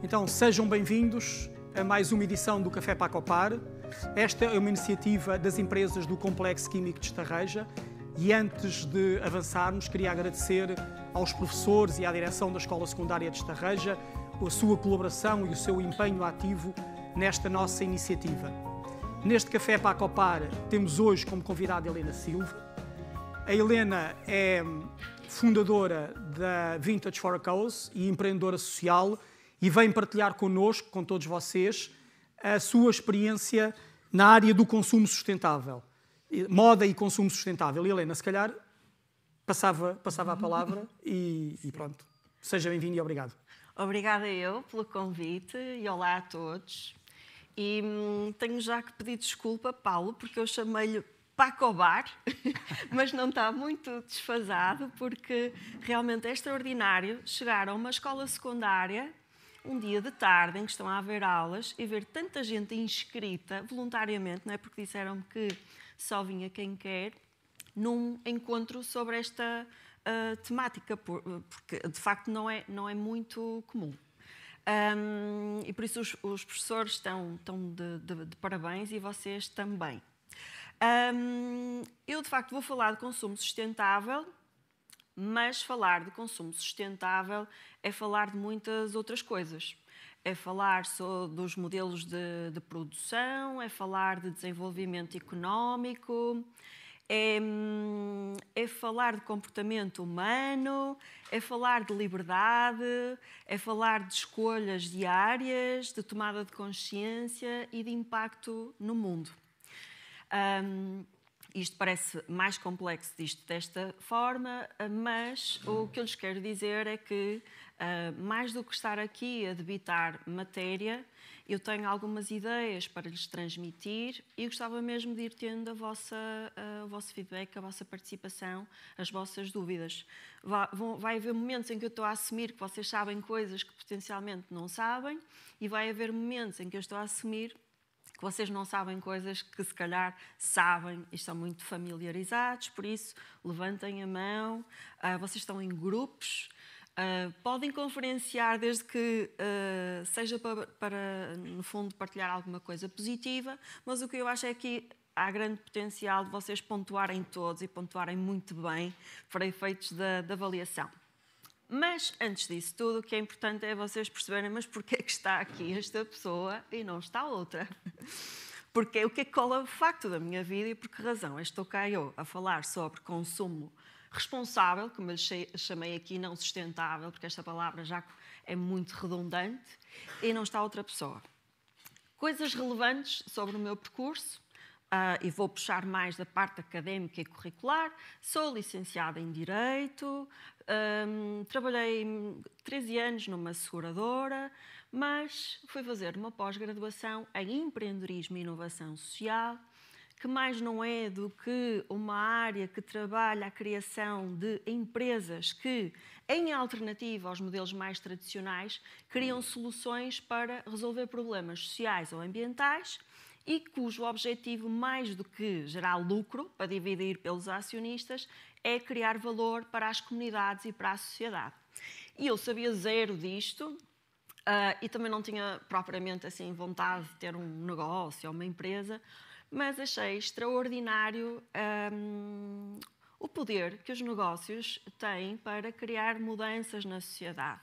Então, sejam bem-vindos a mais uma edição do Café para Acopar. Esta é uma iniciativa das empresas do Complexo Químico de Estarreja e antes de avançarmos, queria agradecer aos professores e à direção da Escola Secundária de Estarreja a sua colaboração e o seu empenho ativo nesta nossa iniciativa. Neste Café para Acopar temos hoje como convidada Helena Silva. A Helena é fundadora da Vintage for a Cause e empreendedora social e vem partilhar connosco, com todos vocês, a sua experiência na área do consumo sustentável, moda e consumo sustentável. E Helena, se calhar passava a palavra e pronto. Seja bem-vindo e obrigado. Obrigada eu pelo convite e olá a todos. E tenho já que pedir desculpa, Paulo, porque eu chamei-lhe Pacobar, mas não está muito desfasado, porque realmente é extraordinário chegar a uma escola secundária um dia de tarde em que estão a haver aulas e ver tanta gente inscrita voluntariamente, não é? Porque disseram-me que só vinha quem quer, num encontro sobre esta temática, porque de facto não é muito comum. E por isso os professores estão de parabéns e vocês também. Eu, de facto, vou falar de consumo sustentável, mas falar de consumo sustentável é falar de muitas outras coisas. É falar dos modelos de produção, é falar de desenvolvimento económico, é falar de comportamento humano, é falar de liberdade, é falar de escolhas diárias, de tomada de consciência e de impacto no mundo. Isto parece mais complexo desta forma, mas o que eu lhes quero dizer é que, mais do que estar aqui a debitar matéria, eu tenho algumas ideias para lhes transmitir e gostava mesmo de ir tendo o vosso feedback, a vossa participação, as vossas dúvidas. Vai haver momentos em que eu estou a assumir que vocês sabem coisas que potencialmente não sabem e vai haver momentos em que eu estou a assumir que vocês não sabem coisas que se calhar sabem e estão muito familiarizados, por isso levantem a mão, vocês estão em grupos, podem conferenciar desde que seja para, no fundo, partilhar alguma coisa positiva, mas o que eu acho é que há grande potencial de vocês pontuarem todos e pontuarem muito bem para efeitos da avaliação. Mas, antes disso tudo, o que é importante é vocês perceberem, mas porquê é que está aqui esta pessoa e não está outra? Porque o que é que cola o facto da minha vida e por que razão estou cá eu a falar sobre consumo responsável, como eu chamei aqui, não sustentável, porque esta palavra já é muito redundante, e não está outra pessoa. Coisas relevantes sobre o meu percurso. E vou puxar mais da parte académica e curricular. Sou licenciada em Direito, trabalhei 13 anos numa seguradora, mas fui fazer uma pós-graduação em Empreendedorismo e Inovação Social, que mais não é do que uma área que trabalha a criação de empresas que, em alternativa aos modelos mais tradicionais, criam soluções para resolver problemas sociais ou ambientais, e cujo objetivo, mais do que gerar lucro para dividir pelos acionistas, é criar valor para as comunidades e para a sociedade. E eu sabia zero disto e também não tinha propriamente assim vontade de ter um negócio ou uma empresa, mas achei extraordinário o poder que os negócios têm para criar mudanças na sociedade.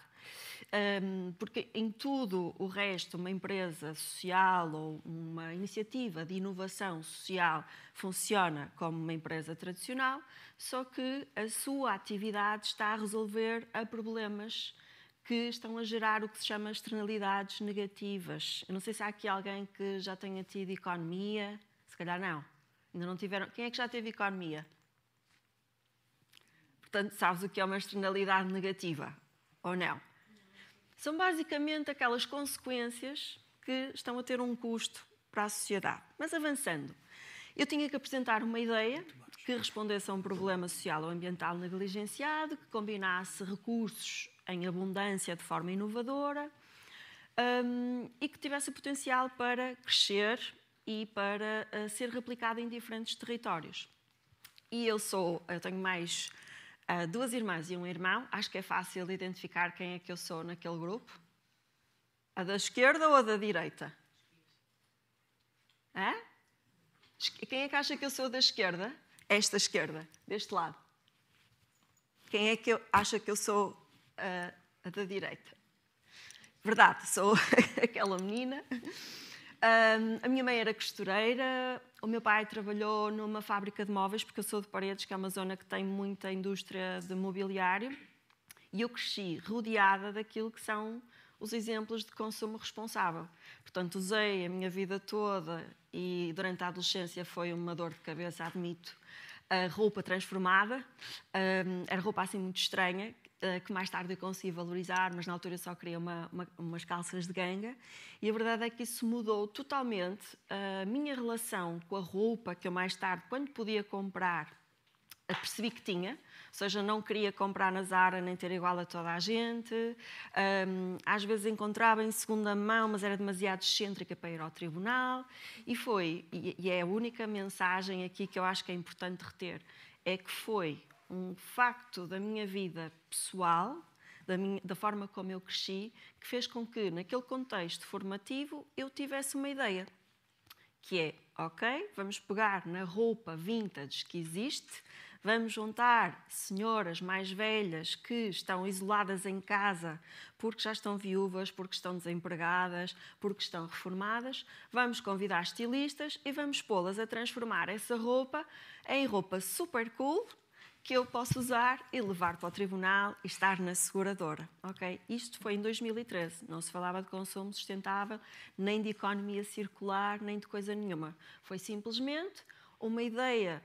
Porque em tudo o resto, uma empresa social ou uma iniciativa de inovação social funciona como uma empresa tradicional, só que a sua atividade está a resolver problemas que estão a gerar o que se chama externalidades negativas. Eu não sei se há aqui alguém que já tenha tido economia, se calhar não. Ainda não tiveram. Quem é que já teve economia? Portanto, sabes o que é uma externalidade negativa, ou não? São basicamente aquelas consequências que estão a ter um custo para a sociedade. Mas avançando, eu tinha que apresentar uma ideia que respondesse a um problema social ou ambiental negligenciado, que combinasse recursos em abundância de forma inovadora e que tivesse potencial para crescer e para ser replicado em diferentes territórios. E eu tenho mais 2 irmãs e um irmão. Acho que é fácil identificar quem é que eu sou naquele grupo. A da esquerda ou a da direita? Hã? Quem é que acha que eu sou da esquerda? Esta esquerda, deste lado. Quem é que acha que eu sou a da direita? Verdade, sou aquela menina. A minha mãe era costureira, o meu pai trabalhou numa fábrica de móveis, porque eu sou de Paredes, que é uma zona que tem muita indústria de mobiliário, e eu cresci rodeada daquilo que são os exemplos de consumo responsável. Portanto, usei a minha vida toda, e durante a adolescência foi uma dor de cabeça, admito, a roupa transformada. Era roupa assim muito estranha, que mais tarde eu consegui valorizar, mas na altura eu só queria umas calças de ganga. E a verdade é que isso mudou totalmente a minha relação com a roupa, que eu mais tarde, quando podia comprar, percebi que tinha. Ou seja, não queria comprar na Zara nem ter igual a toda a gente. Às vezes encontrava em segunda mão, mas era demasiado excêntrica para ir ao tribunal. E é a única mensagem aqui que eu acho que é importante reter, é que foi um facto da minha vida pessoal, da forma como eu cresci, que fez com que, naquele contexto formativo, eu tivesse uma ideia, que é, ok, vamos pegar na roupa vintage que existe, vamos juntar senhoras mais velhas que estão isoladas em casa porque já estão viúvas, porque estão desempregadas, porque estão reformadas, vamos convidar estilistas e vamos pô-las a transformar essa roupa em roupa super cool, que eu posso usar e levar para o tribunal e estar na seguradora. Okay? Isto foi em 2013. Não se falava de consumo sustentável, nem de economia circular, nem de coisa nenhuma. Foi simplesmente uma ideia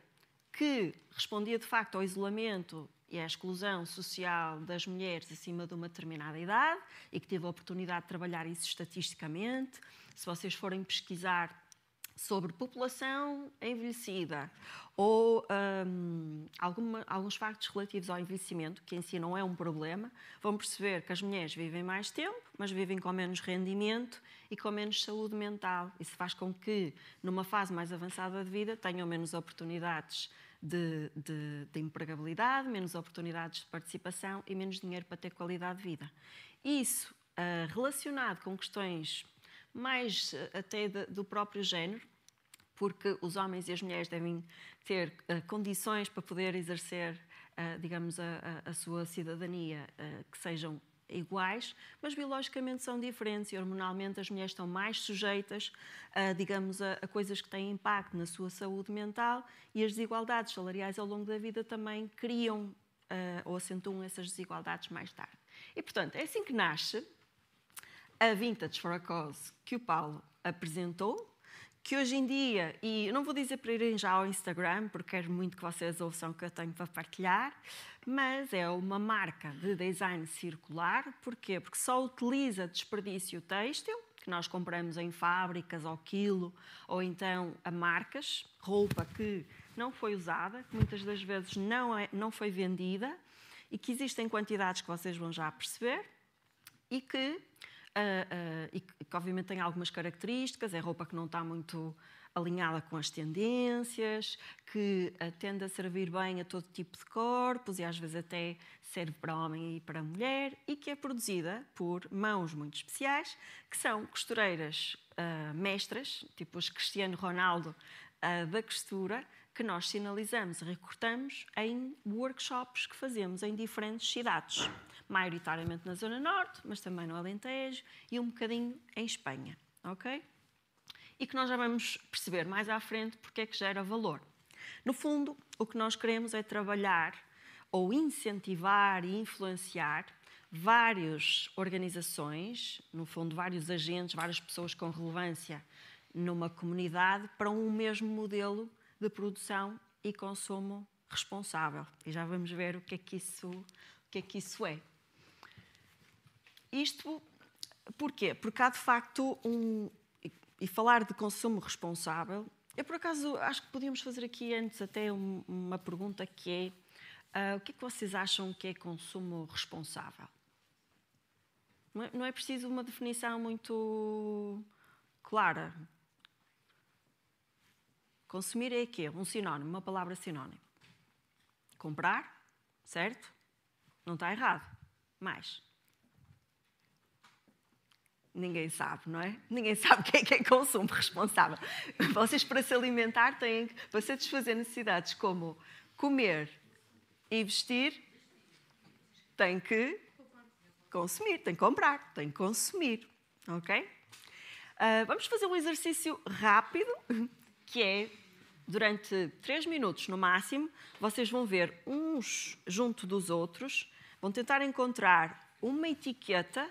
que respondia de facto ao isolamento e à exclusão social das mulheres acima de uma determinada idade, e que tive a oportunidade de trabalhar isso estatisticamente. Se vocês forem pesquisar sobre população envelhecida ou alguns factos relativos ao envelhecimento, que em si não é um problema, vão perceber que as mulheres vivem mais tempo, mas vivem com menos rendimento e com menos saúde mental. Isso faz com que, numa fase mais avançada de vida, tenham menos oportunidades de empregabilidade, menos oportunidades de participação e menos dinheiro para ter qualidade de vida. Isso, relacionado com questões mais até do próprio género, porque os homens e as mulheres devem ter condições para poder exercer, digamos, a sua cidadania, que sejam iguais, mas biologicamente são diferentes e hormonalmente as mulheres estão mais sujeitas, digamos, a coisas que têm impacto na sua saúde mental, e as desigualdades salariais ao longo da vida também criam ou acentuam essas desigualdades mais tarde. E, portanto, é assim que nasce a Vintage for a Cause que o Paulo apresentou, que hoje em dia, e eu não vou dizer para irem já ao Instagram, porque quero muito que vocês ouçam o que eu tenho para partilhar, mas é uma marca de design circular. Porquê? Porque só utiliza desperdício têxtil, que nós compramos em fábricas ao quilo, ou então a marcas, roupa que não foi usada, que muitas das vezes não foi vendida, e que existem quantidades que vocês vão já perceber, e que obviamente tem algumas características. É roupa que não está muito alinhada com as tendências, que tende a servir bem a todo tipo de corpos e às vezes até serve para homem e para mulher, e que é produzida por mãos muito especiais, que são costureiras mestras, tipo os Cristiano Ronaldo da costura, que nós sinalizamos e recortamos em workshops que fazemos em diferentes cidades, maioritariamente na Zona Norte, mas também no Alentejo e um bocadinho em Espanha, ok? E que nós já vamos perceber mais à frente porque é que gera valor. No fundo, o que nós queremos é trabalhar ou incentivar e influenciar várias organizações, no fundo vários agentes, várias pessoas com relevância numa comunidade, para um mesmo modelo de produção e consumo responsável. E já vamos ver o que é que isso é. Isto porquê? Porque há de facto e falar de consumo responsável, eu por acaso acho que podíamos fazer aqui antes até uma pergunta, que é o que é que vocês acham que é consumo responsável? Não é preciso uma definição muito clara. Consumir é quê? Um sinónimo, uma palavra sinónimo. Comprar, certo? Não está errado. Mais. Ninguém sabe, não é? Ninguém sabe quem é que é consumo responsável. Vocês, para se alimentar, têm que, para satisfazer necessidades como comer e vestir, têm que consumir, têm que comprar, têm que consumir, ok? Vamos fazer um exercício rápido, que é, durante 3 minutos no máximo, vocês vão ver uns junto dos outros, vão tentar encontrar uma etiqueta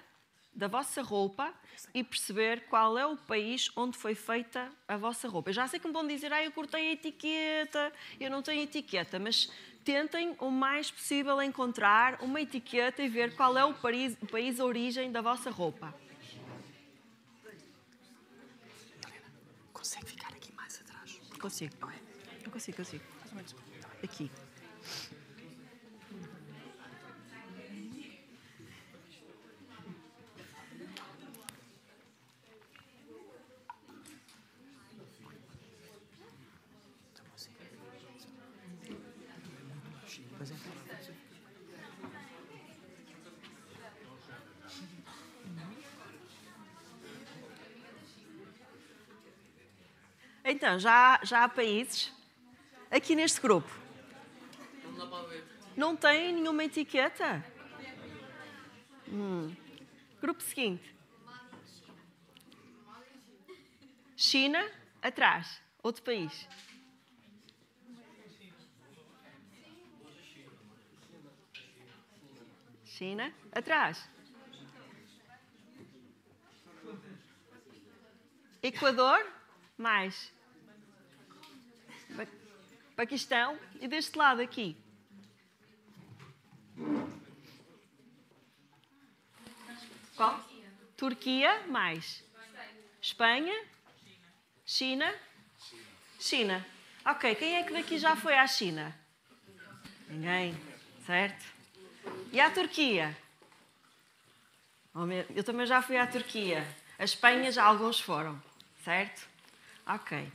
da vossa roupa e perceber qual é o país onde foi feita a vossa roupa. Eu já sei que me vão dizer, eu cortei a etiqueta, eu não tenho etiqueta, mas tentem o mais possível encontrar uma etiqueta e ver qual é o país origem da vossa roupa. Consegue ficar aqui mais atrás? Consigo. Eu consigo. Aqui. Então, já há países aqui neste grupo. Não dá para ver. Não tem nenhuma etiqueta? Grupo seguinte. China, atrás. Outro país. China, atrás. Equador, mais. Paquistão e deste lado aqui. Qual? Turquia, mais. Espanha, China, China. Ok, quem é que daqui já foi à China? Ninguém, certo? E à Turquia? Eu também já fui à Turquia. A Espanha já alguns foram, certo? Ok.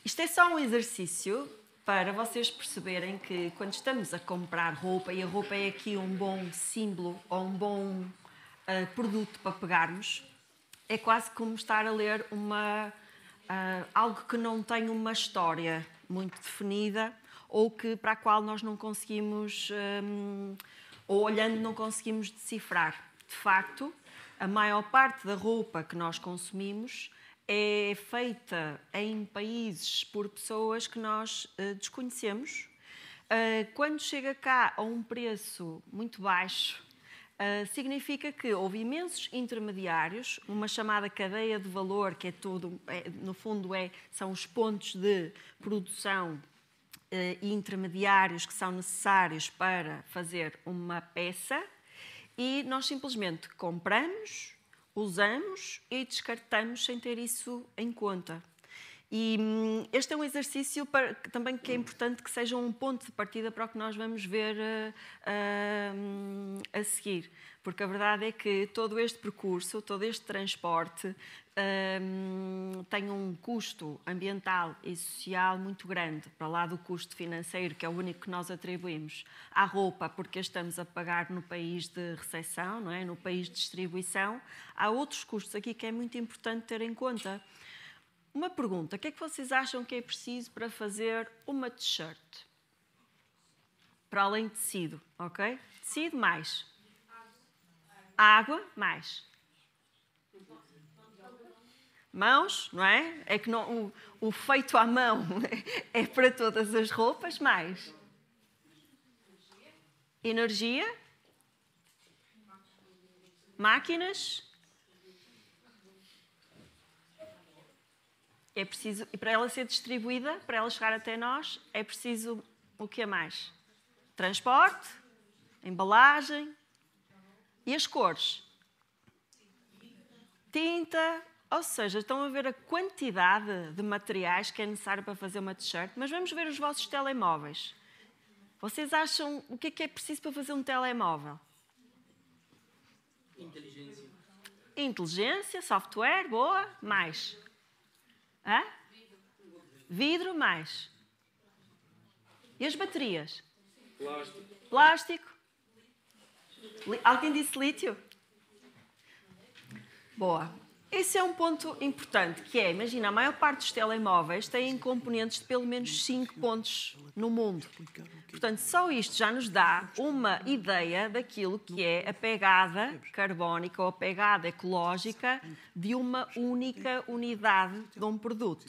Isto é só um exercício para vocês perceberem que quando estamos a comprar roupa, e a roupa é aqui um bom símbolo ou um bom produto para pegarmos, é quase como estar a ler algo que não tem uma história muito definida ou para a qual nós não conseguimos, ou olhando não conseguimos decifrar. De facto, a maior parte da roupa que nós consumimos é feita em países por pessoas que nós desconhecemos. Quando chega cá a um preço muito baixo, significa que houve imensos intermediários, uma chamada cadeia de valor, que no fundo são os pontos de produção e intermediários que são necessários para fazer uma peça, e nós simplesmente compramos, usamos e descartamos sem ter isso em conta. E este é um exercício também que é importante que seja um ponto de partida para o que nós vamos ver a seguir. Porque a verdade é que todo este percurso, todo este transporte tem um custo ambiental e social muito grande, para lá do custo financeiro, que é o único que nós atribuímos à roupa, porque estamos a pagar no país de recepção, não é? No país de distribuição. Há outros custos aqui que é muito importante ter em conta. Uma pergunta, o que é que vocês acham que é preciso para fazer uma t-shirt? Para além de tecido, ok? Tecido mais. Água mais. Mãos, não é? É que não, o feito à mão é para todas as roupas, mais. Energia. Máquinas. É preciso, e para ela ser distribuída, para ela chegar até nós, é preciso o que é mais? Transporte, embalagem e as cores. Tinta, ou seja, estão a ver a quantidade de materiais que é necessário para fazer uma t-shirt, mas vamos ver os vossos telemóveis. Vocês acham o que é preciso para fazer um telemóvel? Inteligência. Inteligência, software, boa, mais. Hã? Vidro, mais. E as baterias? Plástico. Alguém disse lítio? Boa. Esse é um ponto importante, que é, imagina, a maior parte dos telemóveis têm componentes de pelo menos 5 pontos no mundo. Portanto, só isto já nos dá uma ideia daquilo que é a pegada carbónica ou a pegada ecológica de uma única unidade de um produto.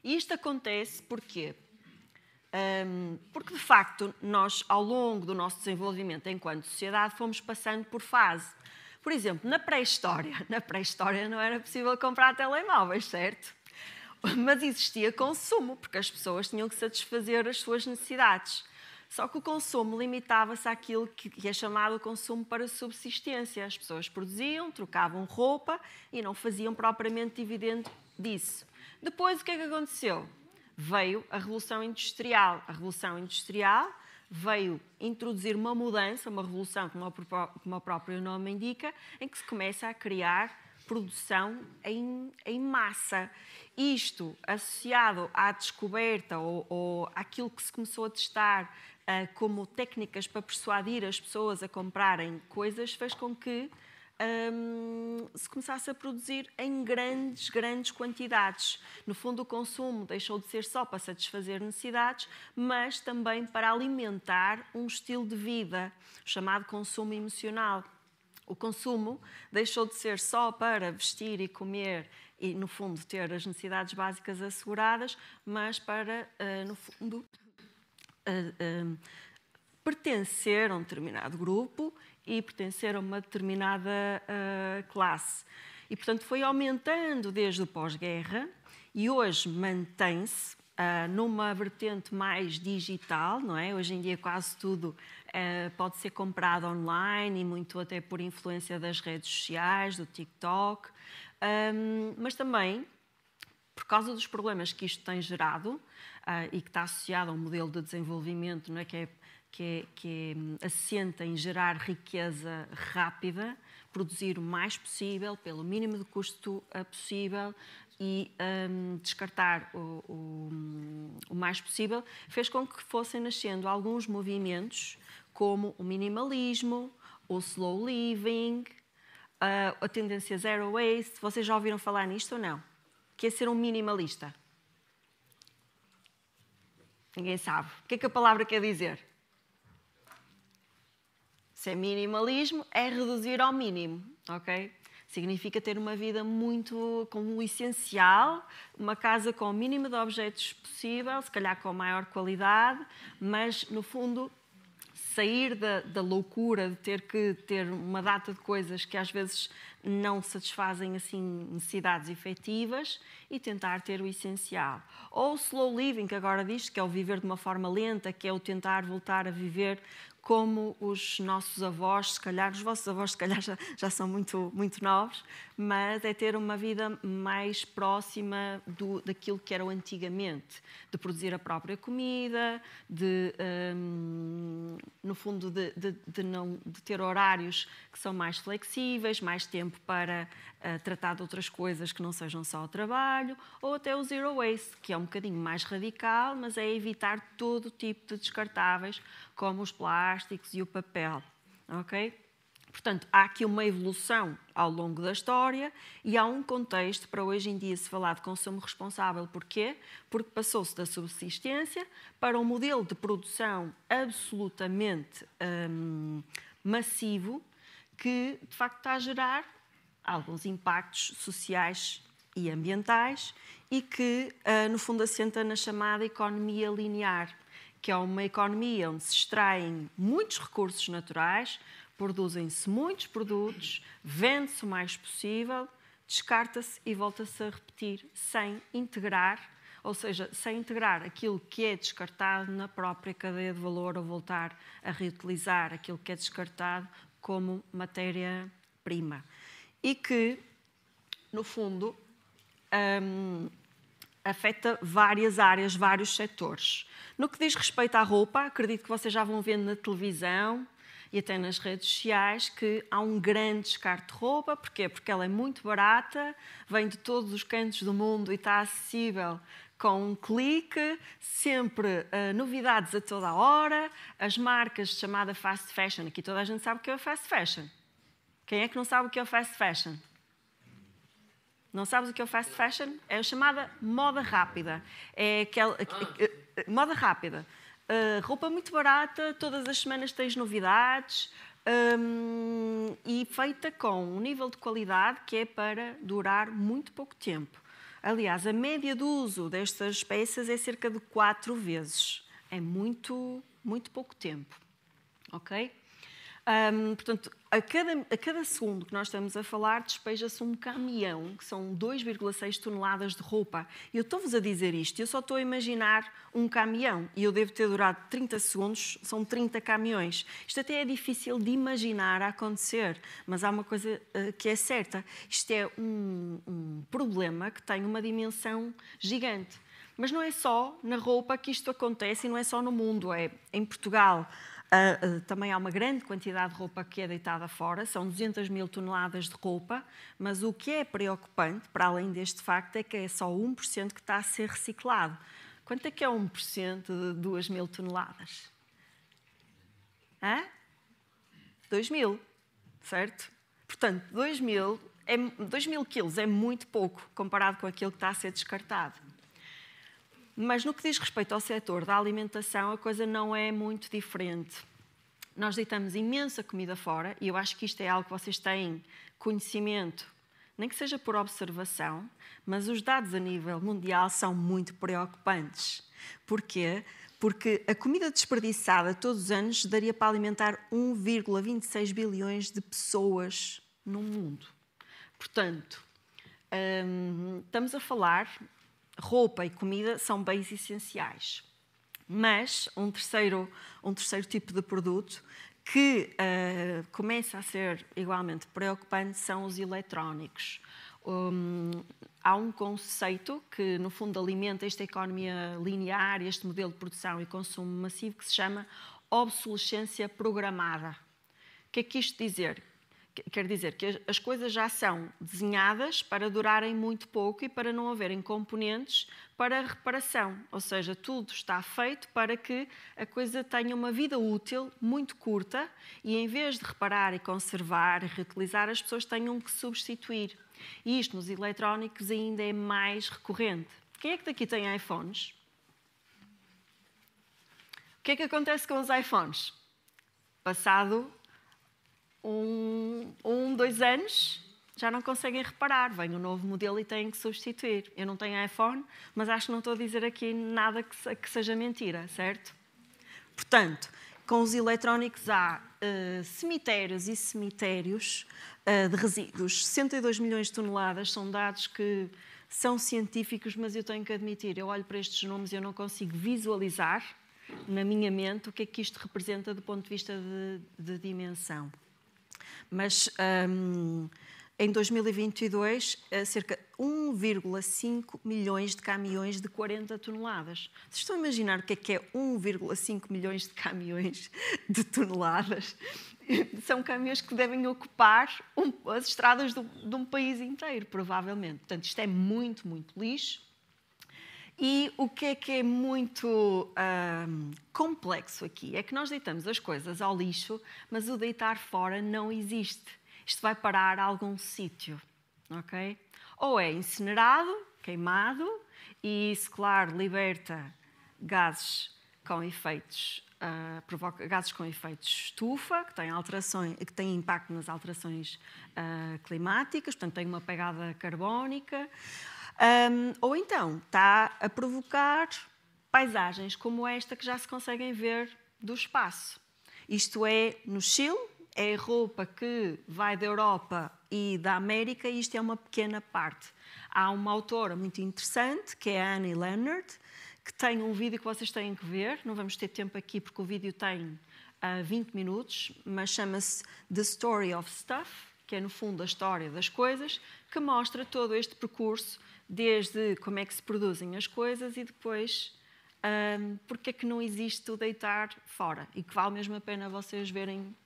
E isto acontece porquê? Porque, de facto, nós, ao longo do nosso desenvolvimento enquanto sociedade, fomos passando por fase. Por exemplo, na pré-história não era possível comprar telemóveis, certo? Mas existia consumo, porque as pessoas tinham que satisfazer as suas necessidades. Só que o consumo limitava-se àquilo que é chamado consumo para subsistência. As pessoas produziam, trocavam roupa e não faziam propriamente dividendo disso. Depois, o que é que aconteceu? Veio a Revolução Industrial. A Revolução Industrial veio introduzir uma mudança, uma revolução, como o próprio nome indica, em que se começa a criar produção em massa. Isto, associado à descoberta ou àquilo que se começou a testar como técnicas para persuadir as pessoas a comprarem coisas, fez com que se começasse a produzir em grandes quantidades. No fundo, o consumo deixou de ser só para satisfazer necessidades, mas também para alimentar um estilo de vida, chamado consumo emocional. O consumo deixou de ser só para vestir e comer e, no fundo, ter as necessidades básicas asseguradas, mas para, no fundo, pertencer a um determinado grupo e pertencer a uma determinada classe. E, portanto, foi aumentando desde o pós-guerra e hoje mantém-se numa vertente mais digital, não é? Hoje em dia quase tudo pode ser comprado online e muito até por influência das redes sociais, do TikTok, mas também por causa dos problemas que isto tem gerado e que está associado a um modelo de desenvolvimento, não é? que assenta em gerar riqueza rápida, produzir o mais possível, pelo mínimo de custo possível e descartar o mais possível, fez com que fossem nascendo alguns movimentos como o minimalismo, o slow living, a tendência zero waste. Vocês já ouviram falar nisto ou não? O que é ser um minimalista? Ninguém sabe. O que é que a palavra quer dizer? Se é minimalismo, é reduzir ao mínimo, ok? Significa ter uma vida muito como o essencial, uma casa com o mínimo de objetos possível, se calhar com maior qualidade, mas, no fundo, sair da loucura de ter que ter uma data de coisas que às vezes não satisfazem assim necessidades efetivas e tentar ter o essencial. Ou o slow living, que agora diz que é o viver de uma forma lenta, que é o tentar voltar a viver como os nossos avós, se calhar, os vossos avós se calhar já são muito novos, mas é ter uma vida mais próxima daquilo que era o antigamente, de produzir a própria comida, no fundo de ter horários que são mais flexíveis, mais tempo para tratar de outras coisas que não sejam só o trabalho, ou até o zero waste, que é um bocadinho mais radical, mas é evitar todo tipo de descartáveis, como os plásticos e o papel, ok? Portanto, há aqui uma evolução ao longo da história e há um contexto para hoje em dia se falar de consumo responsável. Porquê? Porque passou-se da subsistência para um modelo de produção absolutamente massivo que, de facto, está a gerar alguns impactos sociais e ambientais e que, no fundo, assenta na chamada economia linear, que é uma economia onde se extraem muitos recursos naturais, produzem-se muitos produtos, vende-se o mais possível, descarta-se e volta-se a repetir sem integrar, ou seja, sem integrar aquilo que é descartado na própria cadeia de valor ou voltar a reutilizar aquilo que é descartado como matéria-prima. E que, no fundo, afeta várias áreas, vários setores. No que diz respeito à roupa, acredito que vocês já vão vendo na televisão e até nas redes sociais que há um grande descarte de roupa. Porquê? Porque ela é muito barata, vem de todos os cantos do mundo e está acessível com um clique, sempre novidades a toda a hora, as marcas de chamada fast fashion. Aqui toda a gente sabe o que é o fast fashion. Quem é que não sabe o que é o fast fashion? Não sabes o que é o fast fashion? É a chamada moda rápida. É aquela... moda rápida. Roupa muito barata, todas as semanas tens novidades e feita com um nível de qualidade que é para durar muito pouco tempo. Aliás, a média de uso destas peças é cerca de 4 vezes. É muito pouco tempo. Ok? Portanto, a cada segundo que nós estamos a falar, despeja-se um caminhão, que são 2,6 toneladas de roupa. E eu estou-vos a dizer isto, eu só estou a imaginar um caminhão, e eu devo ter durado 30 segundos, são 30 caminhões. Isto até é difícil de imaginar a acontecer, mas há uma coisa que é certa. Isto é um problema que tem uma dimensão gigante. Mas não é só na roupa que isto acontece, e não é só no mundo, é em Portugal. Também há uma grande quantidade de roupa que é deitada fora, são 200 mil toneladas de roupa, mas o que é preocupante, para além deste facto, é que é só 1% que está a ser reciclado. Quanto é que é 1% de 2 mil toneladas? 2 mil, certo? Portanto, 2 mil quilos é muito pouco comparado com aquilo que está a ser descartado. Mas no que diz respeito ao setor da alimentação, a coisa não é muito diferente. Nós deitamos imensa comida fora, e eu acho que isto é algo que vocês têm conhecimento, nem que seja por observação, mas os dados a nível mundial são muito preocupantes. Porquê? Porque a comida desperdiçada todos os anos daria para alimentar 1,26 bilhões de pessoas no mundo. Portanto, estamos a falar... Roupa e comida são bens essenciais. Mas um terceiro tipo de produto que começa a ser igualmente preocupante são os eletrónicos. Há um conceito que, no fundo, alimenta esta economia linear, este modelo de produção e consumo massivo, que se chama obsolescência programada. O que é que isto quer dizer que as coisas já são desenhadas para durarem muito pouco e para não haverem componentes para reparação. Ou seja, tudo está feito para que a coisa tenha uma vida útil muito curta e, em vez de reparar e conservar e reutilizar, as pessoas tenham que substituir. E isto nos eletrónicos ainda é mais recorrente. Quem é que daqui tem iPhones? O que é que acontece com os iPhones? Passado 2 anos, já não conseguem reparar. Vem um novo modelo e têm que substituir. Eu não tenho iPhone, mas acho que não estou a dizer aqui nada que seja mentira, certo? Portanto, com os eletrónicos há cemitérios e cemitérios de resíduos. 62 milhões de toneladas são dados que são científicos, mas eu tenho que admitir, eu olho para estes números e eu não consigo visualizar na minha mente o que é que isto representa do ponto de vista de dimensão. Mas em 2022, cerca de 1,5 milhões de caminhões de 40 toneladas. Vocês estão a imaginar o que é 1,5 milhões de caminhões de toneladas? São caminhões que devem ocupar as estradas de um país inteiro, provavelmente. Portanto, isto é muito, muito lixo. E o que é muito complexo aqui é que nós deitamos as coisas ao lixo, mas o deitar fora não existe. Isto vai parar a algum sítio, ok? Ou é incinerado, queimado, e isso, claro, liberta gases com efeitos, provoca gases com efeitos estufa, que têm impacto nas alterações climáticas, portanto tem uma pegada carbónica. Ou então está a provocar paisagens como esta que já se conseguem ver do espaço. Isto é no Chile, é roupa que vai da Europa e da América, e isto é uma pequena parte. Há uma autora muito interessante, que é a Annie Leonard, que tem um vídeo que vocês têm que ver. Não vamos ter tempo aqui porque o vídeo tem 20 minutos, mas chama-se The Story of Stuff, que é no fundo a história das coisas, que mostra todo este percurso, desde como é que se produzem as coisas e depois porque é que não existe o deitar fora e que vale mesmo a pena vocês verem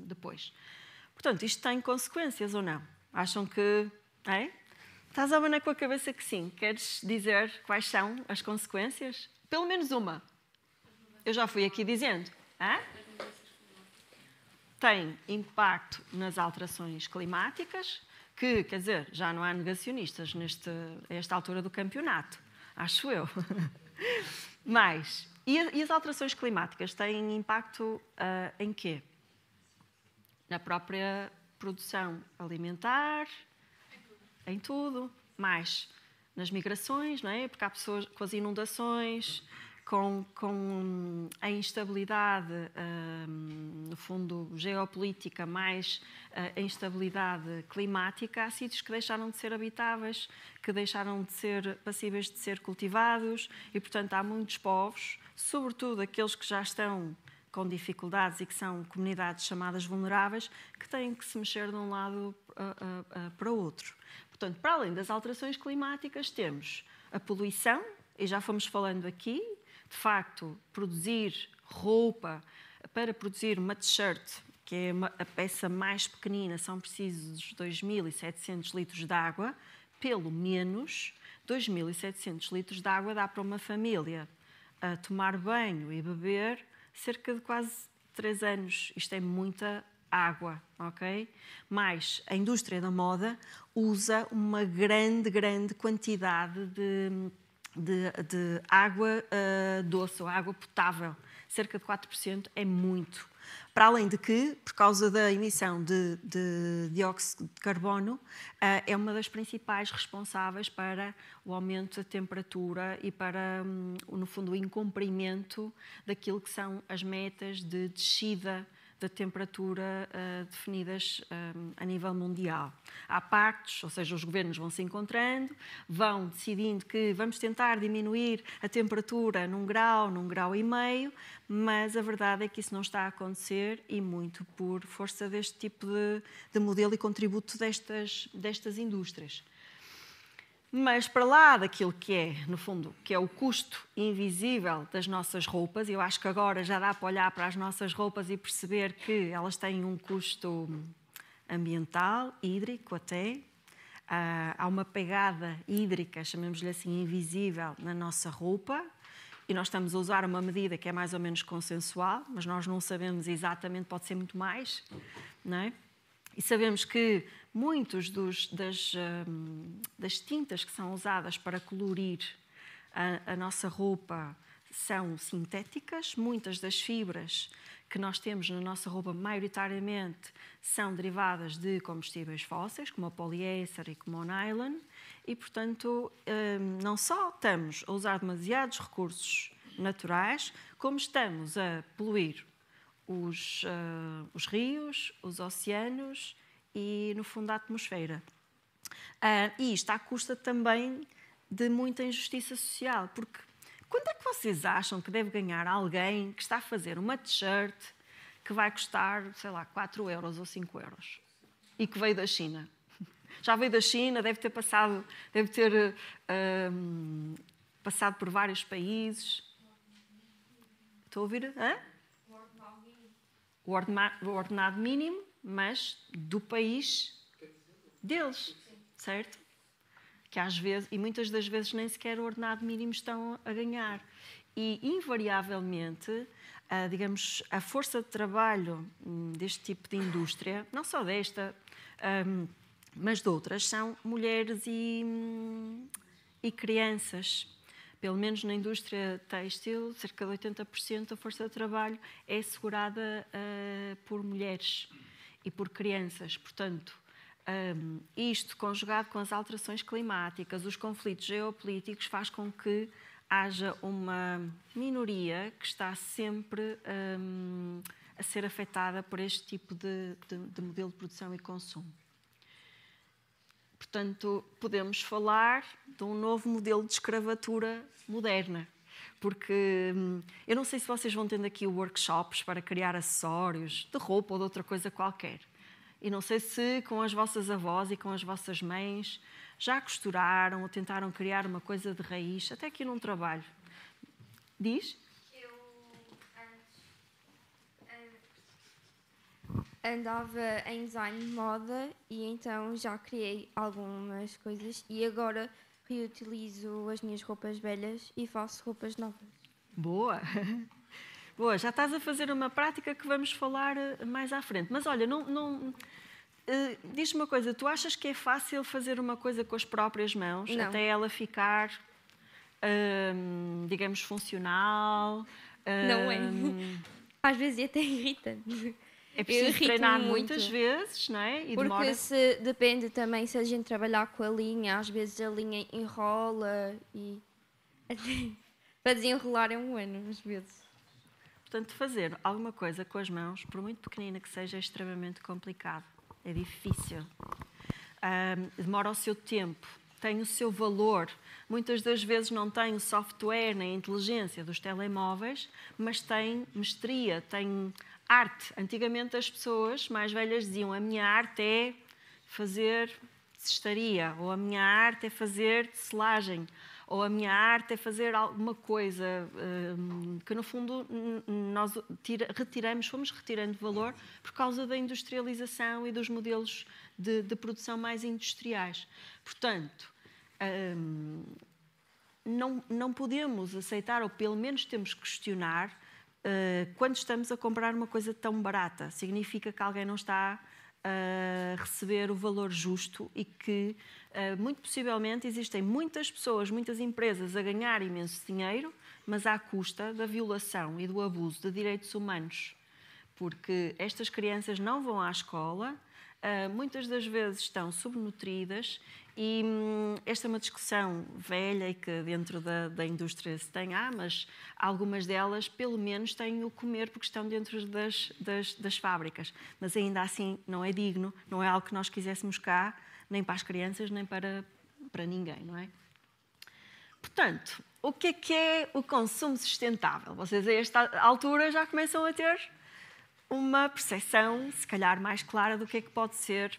depois. Portanto, isto tem consequências ou não? Acham que... Estás a abanar com a cabeça que sim. Queres dizer quais são as consequências? Pelo menos uma. Eu já fui aqui dizendo. Tem impacto nas alterações climáticas, que, quer dizer, já não há negacionistas a esta altura do campeonato, acho eu. Mas, e as alterações climáticas têm impacto em quê? Na própria produção alimentar, em tudo, mais nas migrações, não é? Porque há pessoas com as inundações, com a instabilidade, no fundo, geopolítica, mais a instabilidade climática, há sítios que deixaram de ser habitáveis, que deixaram de ser passíveis de ser cultivados e, portanto, há muitos povos, sobretudo aqueles que já estão com dificuldades e que são comunidades chamadas vulneráveis, que têm que se mexer de um lado para o outro. Portanto, para além das alterações climáticas, temos a poluição, e já fomos falando aqui, de facto, produzir roupa, para produzir uma t-shirt, que é a peça mais pequenina, são precisos 2.700 litros de água, pelo menos 2.700 litros de água dá para uma família a tomar banho e beber cerca de quase 3 anos. Isto é muita água, ok? Mas a indústria da moda usa uma grande quantidade de água doce ou água potável. Cerca de 4% é muito. Para além de que, por causa da emissão de dióxido de carbono, é uma das principais responsáveis para o aumento da temperatura e para, no fundo, o incumprimento daquilo que são as metas de descida da temperatura definidas a nível mundial. Há pactos, ou seja, os governos vão se encontrando, vão decidindo que vamos tentar diminuir a temperatura num grau e meio, mas a verdade é que isso não está a acontecer e muito por força deste tipo de modelo e contributo destas indústrias. Mas para lá daquilo que é, no fundo, que é o custo invisível das nossas roupas, eu acho que agora já dá para olhar para as nossas roupas e perceber que elas têm um custo ambiental, hídrico até. Há uma pegada hídrica, chamemos-lhe assim, invisível na nossa roupa, e nós estamos a usar uma medida que é mais ou menos consensual, mas nós não sabemos exatamente, pode ser muito mais, não é? E sabemos que muitos das tintas que são usadas para colorir a nossa roupa são sintéticas. Muitas das fibras que nós temos na nossa roupa, maioritariamente, são derivadas de combustíveis fósseis, como o poliéster e como o nylon. E, portanto, não só estamos a usar demasiados recursos naturais, como estamos a poluir os rios, os oceanos e, no fundo, a atmosfera. E isto à custa também de muita injustiça social, porque quanto é que vocês acham que deve ganhar alguém que está a fazer uma t-shirt que vai custar, sei lá, 4 euros ou 5 euros e que veio da China? Já veio da China, deve ter passado por vários países. Estou a ouvir? Hã? O ordenado mínimo, mas do país deles, certo? Que às vezes, e muitas das vezes nem sequer o ordenado mínimo estão a ganhar. E, invariavelmente, digamos, a força de trabalho deste tipo de indústria, não só desta, mas de outras, são mulheres e crianças. Pelo menos na indústria têxtil, cerca de 80% da força de trabalho é assegurada por mulheres e por crianças. Portanto, isto conjugado com as alterações climáticas, os conflitos geopolíticos, faz com que haja uma minoria que está sempre a ser afetada por este tipo de modelo de produção e consumo. Portanto, podemos falar de um novo modelo de escravatura moderna, porque eu não sei se vocês vão tendo aqui workshops para criar acessórios de roupa ou de outra coisa qualquer. E não sei se com as vossas avós e com as vossas mães já costuraram ou tentaram criar uma coisa de raiz, até aqui num trabalho. Diz? Andava em design de moda e então já criei algumas coisas e agora reutilizo as minhas roupas velhas e faço roupas novas. Boa! Boa, já estás a fazer uma prática que vamos falar mais à frente. Mas olha, Diz-me uma coisa, tu achas que é fácil fazer uma coisa com as próprias mãos, Não. até ela ficar, digamos, funcional? Não é. Às vezes até irrita-me. É preciso irrito-me treinar muito. muitas vezes, não é? E Porque demora. depende também se a gente trabalhar com a linha, às vezes a linha enrola e para desenrolar é um ano, às vezes. Portanto, fazer alguma coisa com as mãos, por muito pequenina que seja, é extremamente complicado. É difícil. Demora o seu tempo, tem o seu valor. Muitas das vezes não tem o software nem a inteligência dos telemóveis, mas tem mestria, tem arte. Antigamente as pessoas mais velhas diziam: a minha arte é fazer cestaria, ou a minha arte é fazer selagem, ou a minha arte é fazer alguma coisa que, no fundo, nós fomos retirando valor por causa da industrialização e dos modelos de produção mais industriais. Portanto, não podemos aceitar, ou pelo menos temos que questionar, quando estamos a comprar uma coisa tão barata. Significa que alguém não está a receber o valor justo e que, muito possivelmente, existem muitas pessoas, muitas empresas a ganhar imenso dinheiro, mas à custa da violação e do abuso de direitos humanos. Porque estas crianças não vão à escola, muitas das vezes estão subnutridas e esta é uma discussão velha e que dentro da indústria se tem, mas algumas delas pelo menos têm o comer porque estão dentro das fábricas. Mas ainda assim não é digno, não é algo que nós quiséssemos cá, nem para as crianças, nem para ninguém, não é? Portanto, o que é o consumo sustentável? Vocês a esta altura já começam a ter uma percepção, se calhar, mais clara do que é que pode ser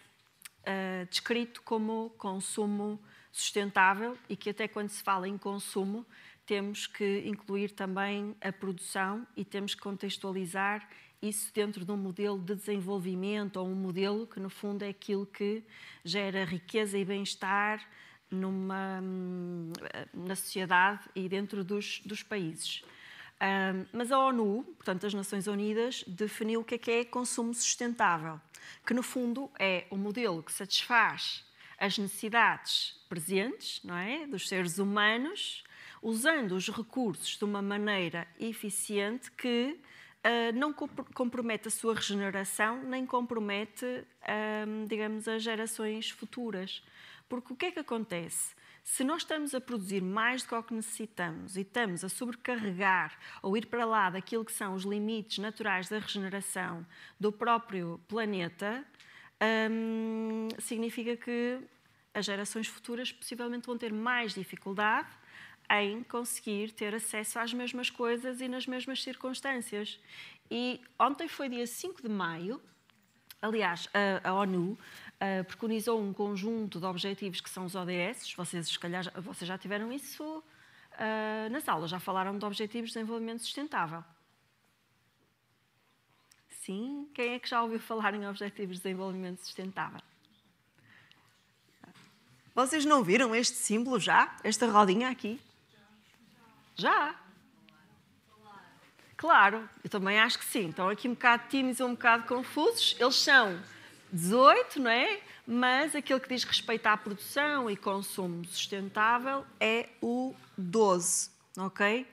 descrito como consumo sustentável e que até quando se fala em consumo temos que incluir também a produção e temos que contextualizar isso dentro de um modelo de desenvolvimento ou um modelo que, no fundo, é aquilo que gera riqueza e bem-estar na sociedade e dentro dos países. Mas a ONU, portanto as Nações Unidas, definiu o que é consumo sustentável, que no fundo é um modelo que satisfaz as necessidades presentes, não é, dos seres humanos, usando os recursos de uma maneira eficiente que não compromete a sua regeneração, nem compromete, digamos, as gerações futuras. Porque o que é que acontece? Se nós estamos a produzir mais do que necessitamos e estamos a sobrecarregar ou ir para lá daquilo que são os limites naturais da regeneração do próprio planeta, significa que as gerações futuras possivelmente vão ter mais dificuldade em conseguir ter acesso às mesmas coisas e nas mesmas circunstâncias. E ontem foi dia 5 de maio, aliás, a ONU preconizou um conjunto de objetivos que são os ODS. Vocês já tiveram isso nas aulas, já falaram de Objetivos de Desenvolvimento Sustentável. Sim? Quem é que já ouviu falar em Objetivos de Desenvolvimento Sustentável? Vocês não viram este símbolo já? Esta rodinha aqui? Já? Claro, eu também acho que sim. Estão aqui um bocado tímidos ou um bocado confusos. Eles são 18, não é? Mas aquele que diz respeito à produção e consumo sustentável é o 12, ok?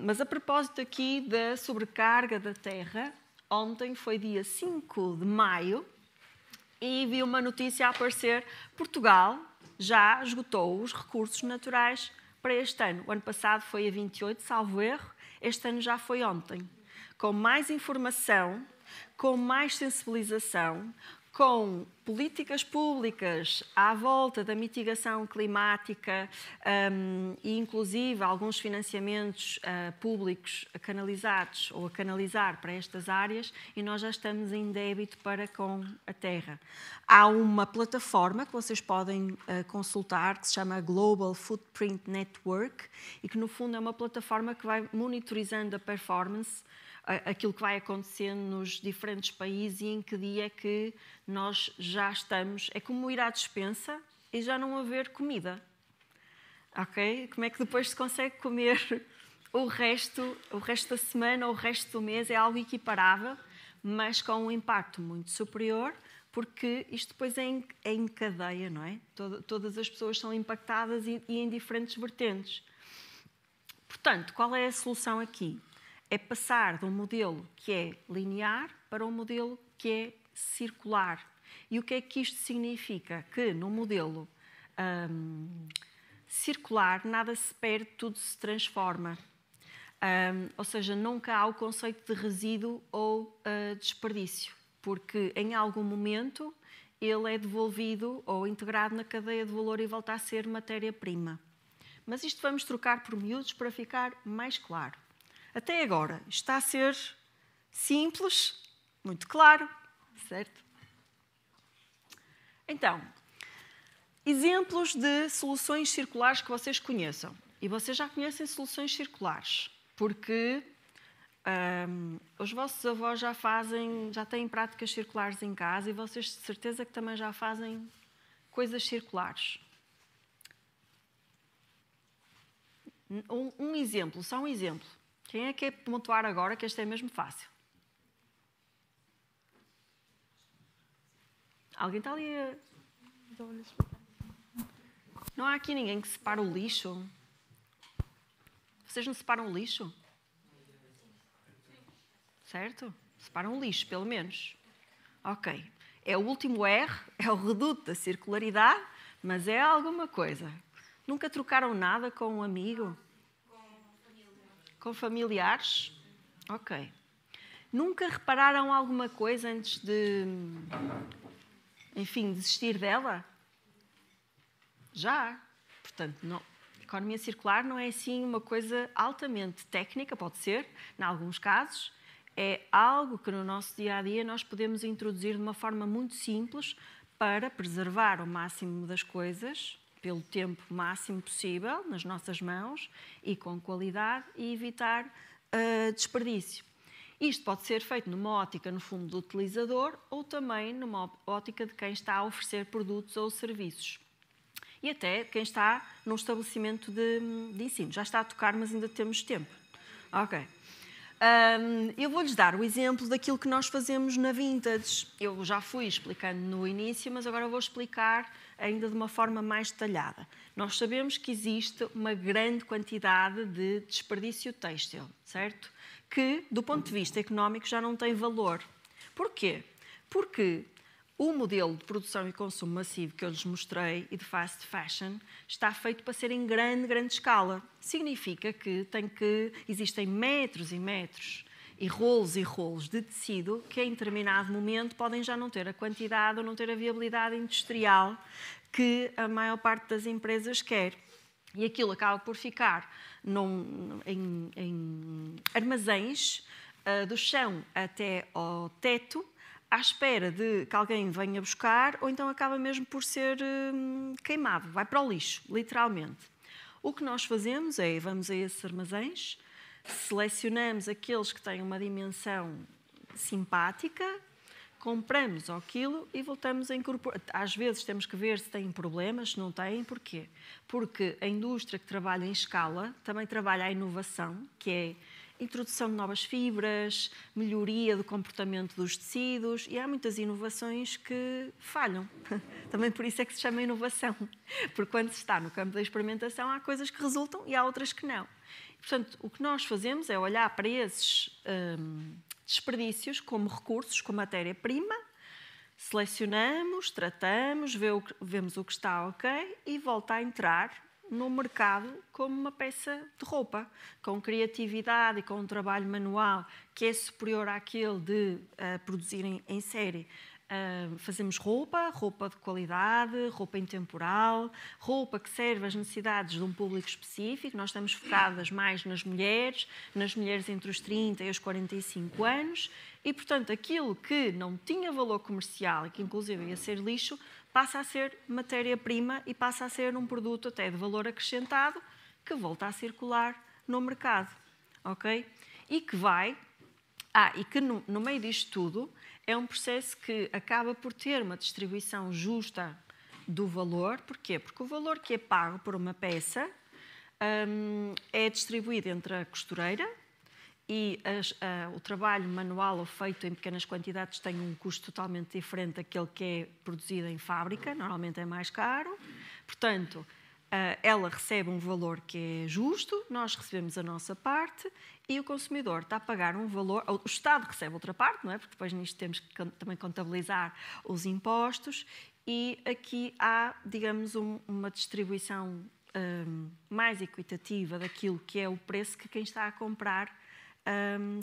Mas a propósito aqui da sobrecarga da terra, ontem foi dia 5 de maio e vi uma notícia a aparecer: Portugal já esgotou os recursos naturais para este ano. O ano passado foi a 28, salvo erro, este ano já foi ontem. Com mais informação, com mais sensibilização, com políticas públicas à volta da mitigação climática e, inclusive, alguns financiamentos públicos canalizados ou a canalizar para estas áreas, e nós já estamos em débito para com a terra. Há uma plataforma que vocês podem consultar que se chama Global Footprint Network e que, no fundo, é uma plataforma que vai monitorizando a performance, aquilo que vai acontecendo nos diferentes países e em que dia é que nós já estamos. É como ir à despensa e já não haver comida. Ok? Como é que depois se consegue comer o resto da semana ou o resto do mês? É algo equiparável, mas com um impacto muito superior, porque isto depois é em cadeia, não é? Todas as pessoas são impactadas e em diferentes vertentes. Portanto, qual é a solução aqui? É passar de um modelo que é linear para um modelo que é circular. E o que é que isto significa? Que no modelo circular nada se perde, tudo se transforma. Ou seja, nunca há o conceito de resíduo ou desperdício, porque em algum momento ele é devolvido ou integrado na cadeia de valor e volta a ser matéria-prima. Mas isto vamos trocar por miúdos para ficar mais claro. Até agora está a ser simples, muito claro, certo? Então, exemplos de soluções circulares que vocês conheçam. E vocês já conhecem soluções circulares, porque os vossos avós já têm práticas circulares em casa e vocês de certeza que também já fazem coisas circulares. Um exemplo, só um exemplo. Quem é que é pontuar agora que este é mesmo fácil? Alguém está ali a... Não há aqui ninguém que separa o lixo? Vocês não separam o lixo? Certo? Separam o lixo, pelo menos. Ok. É o último R, é o reduto da circularidade, mas é alguma coisa. Nunca trocaram nada com um amigo? Com familiares? Ok. Nunca repararam alguma coisa antes de, enfim, desistir dela? Já. Portanto, não. Economia circular não é assim uma coisa altamente técnica, pode ser, em alguns casos. É algo que no nosso dia-a-dia nós podemos introduzir de uma forma muito simples para preservar o máximo das coisas, pelo tempo máximo possível, nas nossas mãos e com qualidade, e evitar desperdício. Isto pode ser feito numa ótica, no fundo, do utilizador ou também numa ótica de quem está a oferecer produtos ou serviços. E até quem está num estabelecimento de ensino. Já está a tocar, mas ainda temos tempo. Ok. Eu vou-lhes dar o exemplo daquilo que nós fazemos na Vintage. Eu já fui explicando no início, mas agora vou explicar ainda de uma forma mais detalhada. Nós sabemos que existe uma grande quantidade de desperdício têxtil, certo? Que, do ponto de vista económico, já não tem valor. Porquê? Porque o modelo de produção e consumo massivo que eu lhes mostrei e de fast fashion está feito para ser em grande escala. Significa que existem metros e metros e rolos de tecido que em determinado momento podem já não ter a quantidade ou não ter a viabilidade industrial que a maior parte das empresas quer. E aquilo acaba por ficar em armazéns do chão até ao teto, à espera de que alguém venha buscar, ou então acaba mesmo por ser queimado, vai para o lixo, literalmente. O que nós fazemos é, vamos a esses armazéns, selecionamos aqueles que têm uma dimensão simpática, compramos ao quilo e voltamos a incorporar. Às vezes temos que ver se têm problemas, se não têm. Porquê? Porque a indústria que trabalha em escala também trabalha a inovação, que é introdução de novas fibras, melhoria do comportamento dos tecidos, e há muitas inovações que falham. Também por isso é que se chama inovação, porque quando se está no campo da experimentação há coisas que resultam e há outras que não. Portanto, o que nós fazemos é olhar para esses desperdícios como recursos, como matéria-prima, selecionamos, tratamos, vemos o que está ok e volta a entrar no mercado como uma peça de roupa, com criatividade e com um trabalho manual que é superior àquele de produzir em série. Fazemos roupa de qualidade, roupa intemporal, roupa que serve às necessidades de um público específico. Nós estamos focadas mais nas mulheres entre os 30 e os 45 anos, e, portanto, aquilo que não tinha valor comercial e que, inclusive, ia ser lixo, passa a ser matéria-prima e passa a ser um produto até de valor acrescentado que volta a circular no mercado, ok? E que no meio disto tudo é um processo que acaba por ter uma distribuição justa do valor. Porquê? Porque o valor que é pago por uma peça é distribuído entre a costureira, e o trabalho manual ou feito em pequenas quantidades tem um custo totalmente diferente daquele que é produzido em fábrica, normalmente é mais caro. Portanto, ela recebe um valor que é justo, nós recebemos a nossa parte e o consumidor está a pagar um valor, o Estado recebe outra parte, não é? Porque depois nisto temos que também contabilizar os impostos e aqui há, digamos, uma distribuição mais equitativa daquilo que é o preço que quem está a comprar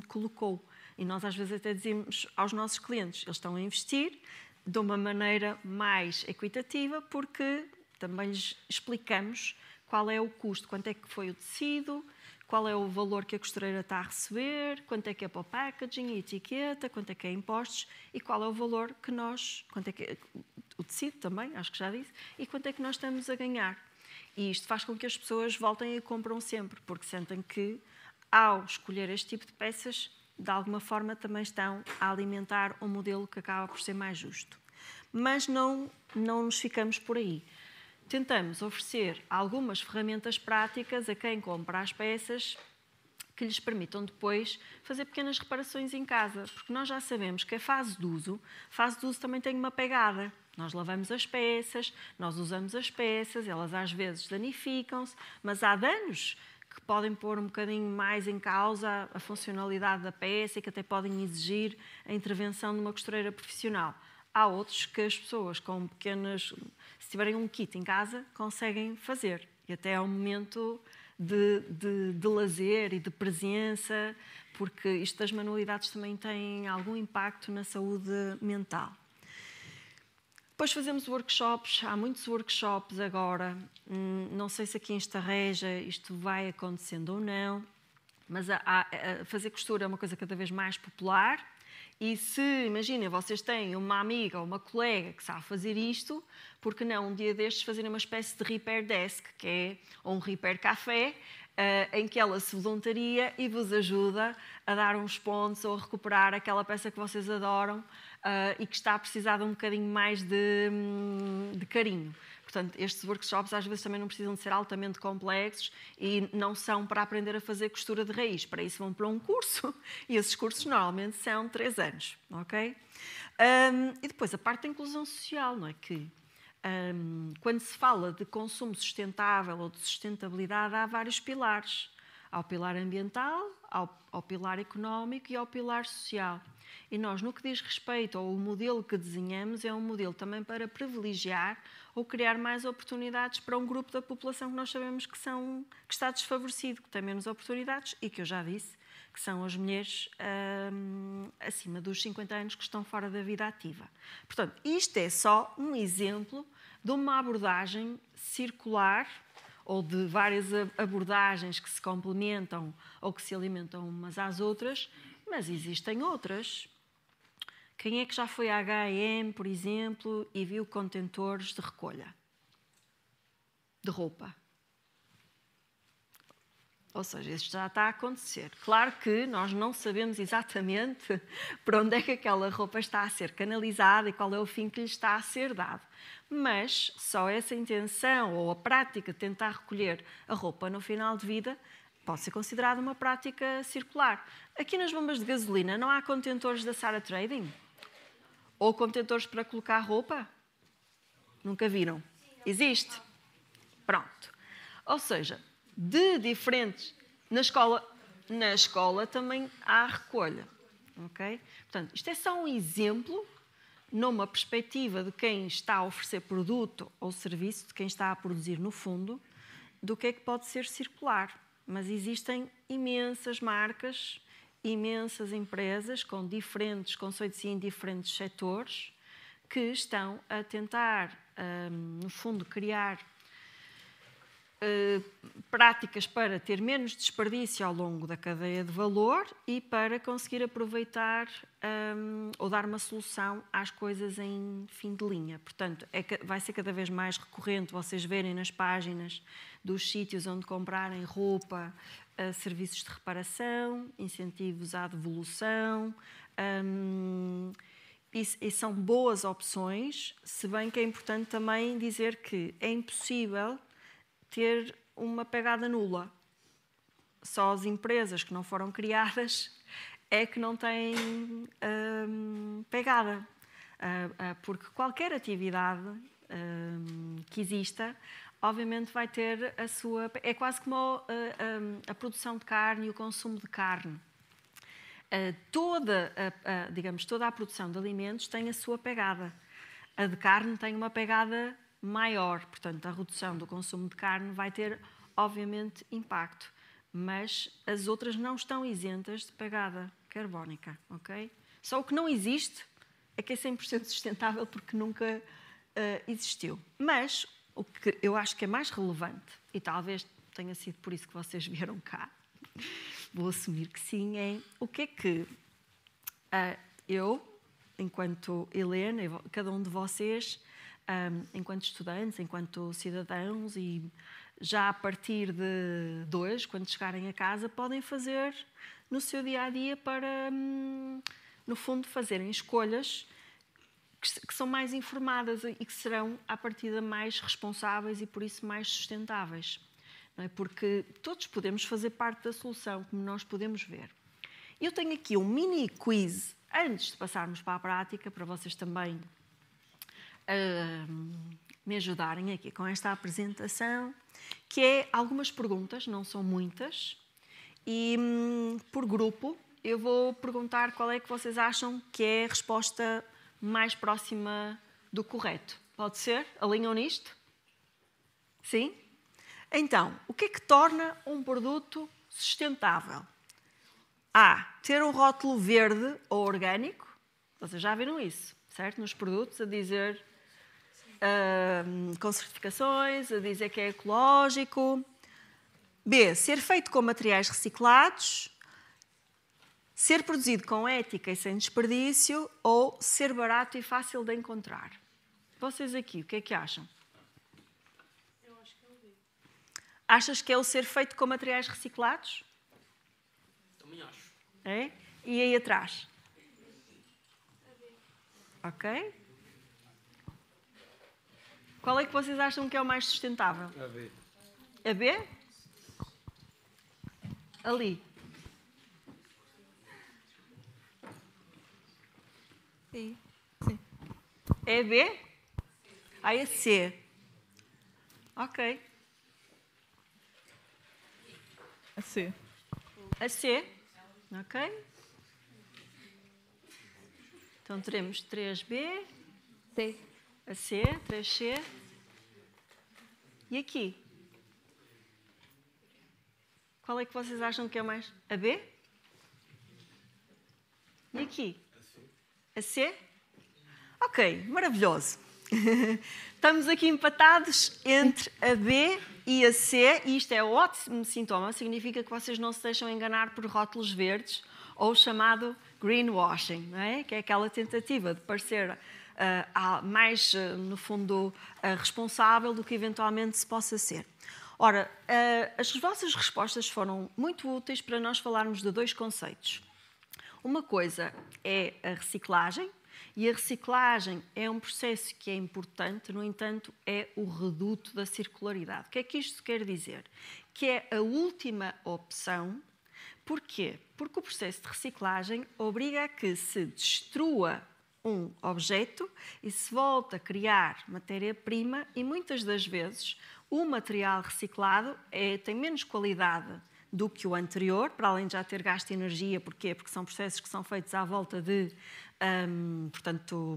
colocou. E nós às vezes até dizemos aos nossos clientes, eles estão a investir de uma maneira mais equitativa porque também lhes explicamos qual é o custo, quanto é que foi o tecido, qual é o valor que a costureira está a receber, quanto é que é para o packaging, a etiqueta, quanto é que é impostos e qual é o valor que nós, quanto é que é, o tecido também, acho que já disse, e quanto é que nós estamos a ganhar. E isto faz com que as pessoas voltem e compram sempre, porque sentem que, ao escolher este tipo de peças, de alguma forma também estão a alimentar um modelo que acaba por ser mais justo. Mas não nos ficamos por aí. Tentamos oferecer algumas ferramentas práticas a quem compra as peças que lhes permitam depois fazer pequenas reparações em casa, porque nós já sabemos que a fase de uso também tem uma pegada. Nós lavamos as peças, nós usamos as peças, elas às vezes danificam-se, mas há danos que podem pôr um bocadinho mais em causa a funcionalidade da peça e que até podem exigir a intervenção de uma costureira profissional. Há outros que as pessoas com pequenas, se tiverem um kit em casa, conseguem fazer. E até é um momento de lazer e de presença, porque isto das manualidades também tem algum impacto na saúde mental. Depois fazemos workshops, há muitos workshops agora, não sei se aqui em Estarreja isto vai acontecendo ou não, mas fazer costura é uma coisa cada vez mais popular. E se, imaginem, vocês têm uma amiga ou uma colega que sabe fazer isto, por que não um dia destes fazerem uma espécie de repair desk, que é ou um repair café, em que ela se voluntaria e vos ajuda a dar uns pontos ou a recuperar aquela peça que vocês adoram e que está a precisar de um bocadinho mais de carinho. Portanto, estes workshops às vezes também não precisam de ser altamente complexos e não são para aprender a fazer costura de raiz. Para isso vão para um curso e esses cursos normalmente são 3 anos, ok? E depois a parte da inclusão social, não é? Que quando se fala de consumo sustentável ou de sustentabilidade há vários pilares. Há o pilar ambiental, ao pilar económico e ao pilar social. E nós, no que diz respeito ao modelo que desenhamos, é um modelo também para privilegiar ou criar mais oportunidades para um grupo da população que nós sabemos que está desfavorecido, que tem menos oportunidades e que eu já disse, que são as mulheres acima dos 50 anos que estão fora da vida ativa. Portanto, isto é só um exemplo de uma abordagem circular ou de várias abordagens que se complementam ou que se alimentam umas às outras, mas existem outras. Quem é que já foi à H&M, por exemplo, e viu contentores de recolha de roupa? Ou seja, isto já está a acontecer. Claro que nós não sabemos exatamente para onde é que aquela roupa está a ser canalizada e qual é o fim que lhe está a ser dado. Mas só essa intenção ou a prática de tentar recolher a roupa no final de vida pode ser considerada uma prática circular. Aqui nas bombas de gasolina não há contentores da Sara Trading? Ou contentores para colocar roupa? Nunca viram? Existe? Pronto. Ou seja, de diferentes... Na escola também há recolha. Okay? Portanto, isto é só um exemplo numa perspectiva de quem está a oferecer produto ou serviço, de quem está a produzir no fundo, do que é que pode ser circular. Mas existem imensas marcas, imensas empresas com diferentes conceitos e em diferentes setores que estão a tentar, no fundo, criar práticas para ter menos desperdício ao longo da cadeia de valor e para conseguir aproveitar ou dar uma solução às coisas em fim de linha. Portanto, vai ser cada vez mais recorrente vocês verem nas páginas dos sítios onde comprarem roupa, serviços de reparação, incentivos à devolução, e são boas opções, se bem que é importante também dizer que é impossível ter uma pegada nula. só as empresas que não foram criadas é que não têm pegada. Porque qualquer atividade que exista, obviamente vai ter a sua... É quase como a produção de carne e o consumo de carne. Digamos, toda a produção de alimentos tem a sua pegada. A de carne tem uma pegada maior. Portanto, a redução do consumo de carne vai ter, obviamente, impacto. Mas as outras não estão isentas de pegada carbónica, ok? Só o que não existe é que é 100% sustentável porque nunca existiu. Mas o que eu acho que é mais relevante, e talvez tenha sido por isso que vocês vieram cá, vou assumir que sim, é o que é que eu, enquanto Helena, e cada um de vocês, enquanto estudantes, enquanto cidadãos e já a partir de hoje, quando chegarem a casa, podem fazer no seu dia-a-dia para, no fundo, fazerem escolhas que são mais informadas e que serão, à partida, mais responsáveis e, por isso, mais sustentáveis. Não é? Porque todos podemos fazer parte da solução, como nós podemos ver. Eu tenho aqui um mini quiz, antes de passarmos para a prática, para vocês também me ajudarem aqui com esta apresentação, que é algumas perguntas, não são muitas, e por grupo eu vou perguntar qual é que vocês acham que é a resposta mais próxima do correto. Pode ser? Alinham nisto? Sim? Então, o que é que torna um produto sustentável? A. Ter um rótulo verde ou orgânico. Vocês já viram isso, certo? Nos produtos, a dizer com certificações, a dizer que é ecológico. B. Ser feito com materiais reciclados. Ser produzido com ética e sem desperdício. Ou ser barato e fácil de encontrar. Vocês aqui, o que é que acham? Eu acho que é o B. Achas que é o ser feito com materiais reciclados? Também acho. É? E aí atrás? Ok. Qual é que vocês acham que é o mais sustentável? A B. A B? Ali. Sim. Sim. É B? Ah, é C. Ok. A C. A C. Ok. Então teremos 3B, C. a C, 3C. E aqui? Qual é que vocês acham que é mais? A B? E aqui? A C? Ok, maravilhoso. Estamos aqui empatados entre a B e a C, e isto é ótimo sintoma, significa que vocês não se deixam enganar por rótulos verdes ou o chamado greenwashing, não é? Que é aquela tentativa de parecer mais, no fundo, responsável do que eventualmente se possa ser. Ora, as vossas respostas foram muito úteis para nós falarmos de dois conceitos. Uma coisa é a reciclagem, e a reciclagem é um processo que é importante, no entanto, é o reduto da circularidade. O que é que isto quer dizer? Que é a última opção. Porquê? Porque o processo de reciclagem obriga a que se destrua um objeto e se volta a criar matéria-prima, e muitas das vezes o material reciclado tem menos qualidade do que o anterior, para além de já ter gasto energia. Porquê? Porque são processos que são feitos à volta de, portanto,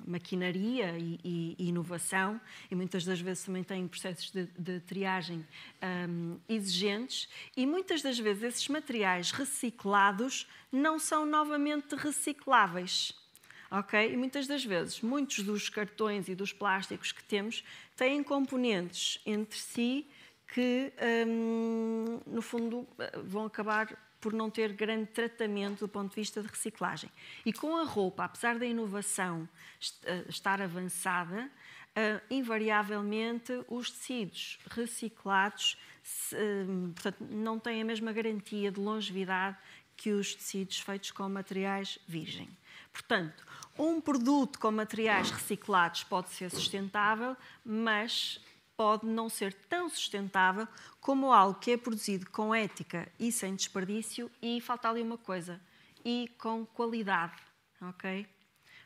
maquinaria e inovação, e muitas das vezes também têm processos de triagem exigentes, e muitas das vezes esses materiais reciclados não são novamente recicláveis. Okay? E muitas das vezes, muitos dos cartões e dos plásticos que temos têm componentes entre si que, no fundo, vão acabar por não ter grande tratamento do ponto de vista de reciclagem. E com a roupa, apesar da inovação estar avançada, invariavelmente os tecidos reciclados portanto, não têm a mesma garantia de longevidade que os tecidos feitos com materiais virgem. Portanto, um produto com materiais reciclados pode ser sustentável, mas pode não ser tão sustentável como algo que é produzido com ética e sem desperdício e falta ali uma coisa, e com qualidade, ok?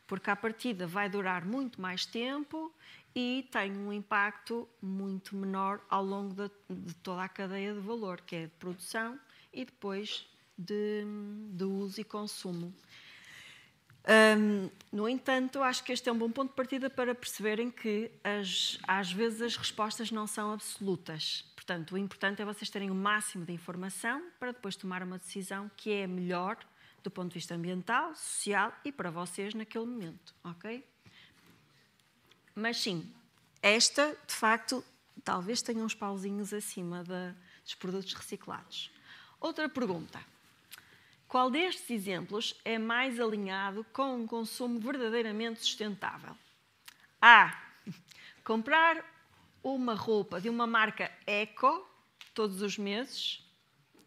Porque à partida vai durar muito mais tempo e tem um impacto muito menor ao longo de toda a cadeia de valor, que é de produção e depois de uso e consumo. No entanto, acho que este é um bom ponto de partida para perceberem que às vezes as respostas não são absolutas. Portanto, o importante é vocês terem o máximo de informação para depois tomar uma decisão que é melhor do ponto de vista ambiental, social e para vocês naquele momento, ok? Mas sim, esta, de facto, talvez tenha uns pauzinhos acima dos produtos reciclados. Outra pergunta. Qual destes exemplos é mais alinhado com um consumo verdadeiramente sustentável? A. Comprar uma roupa de uma marca eco todos os meses.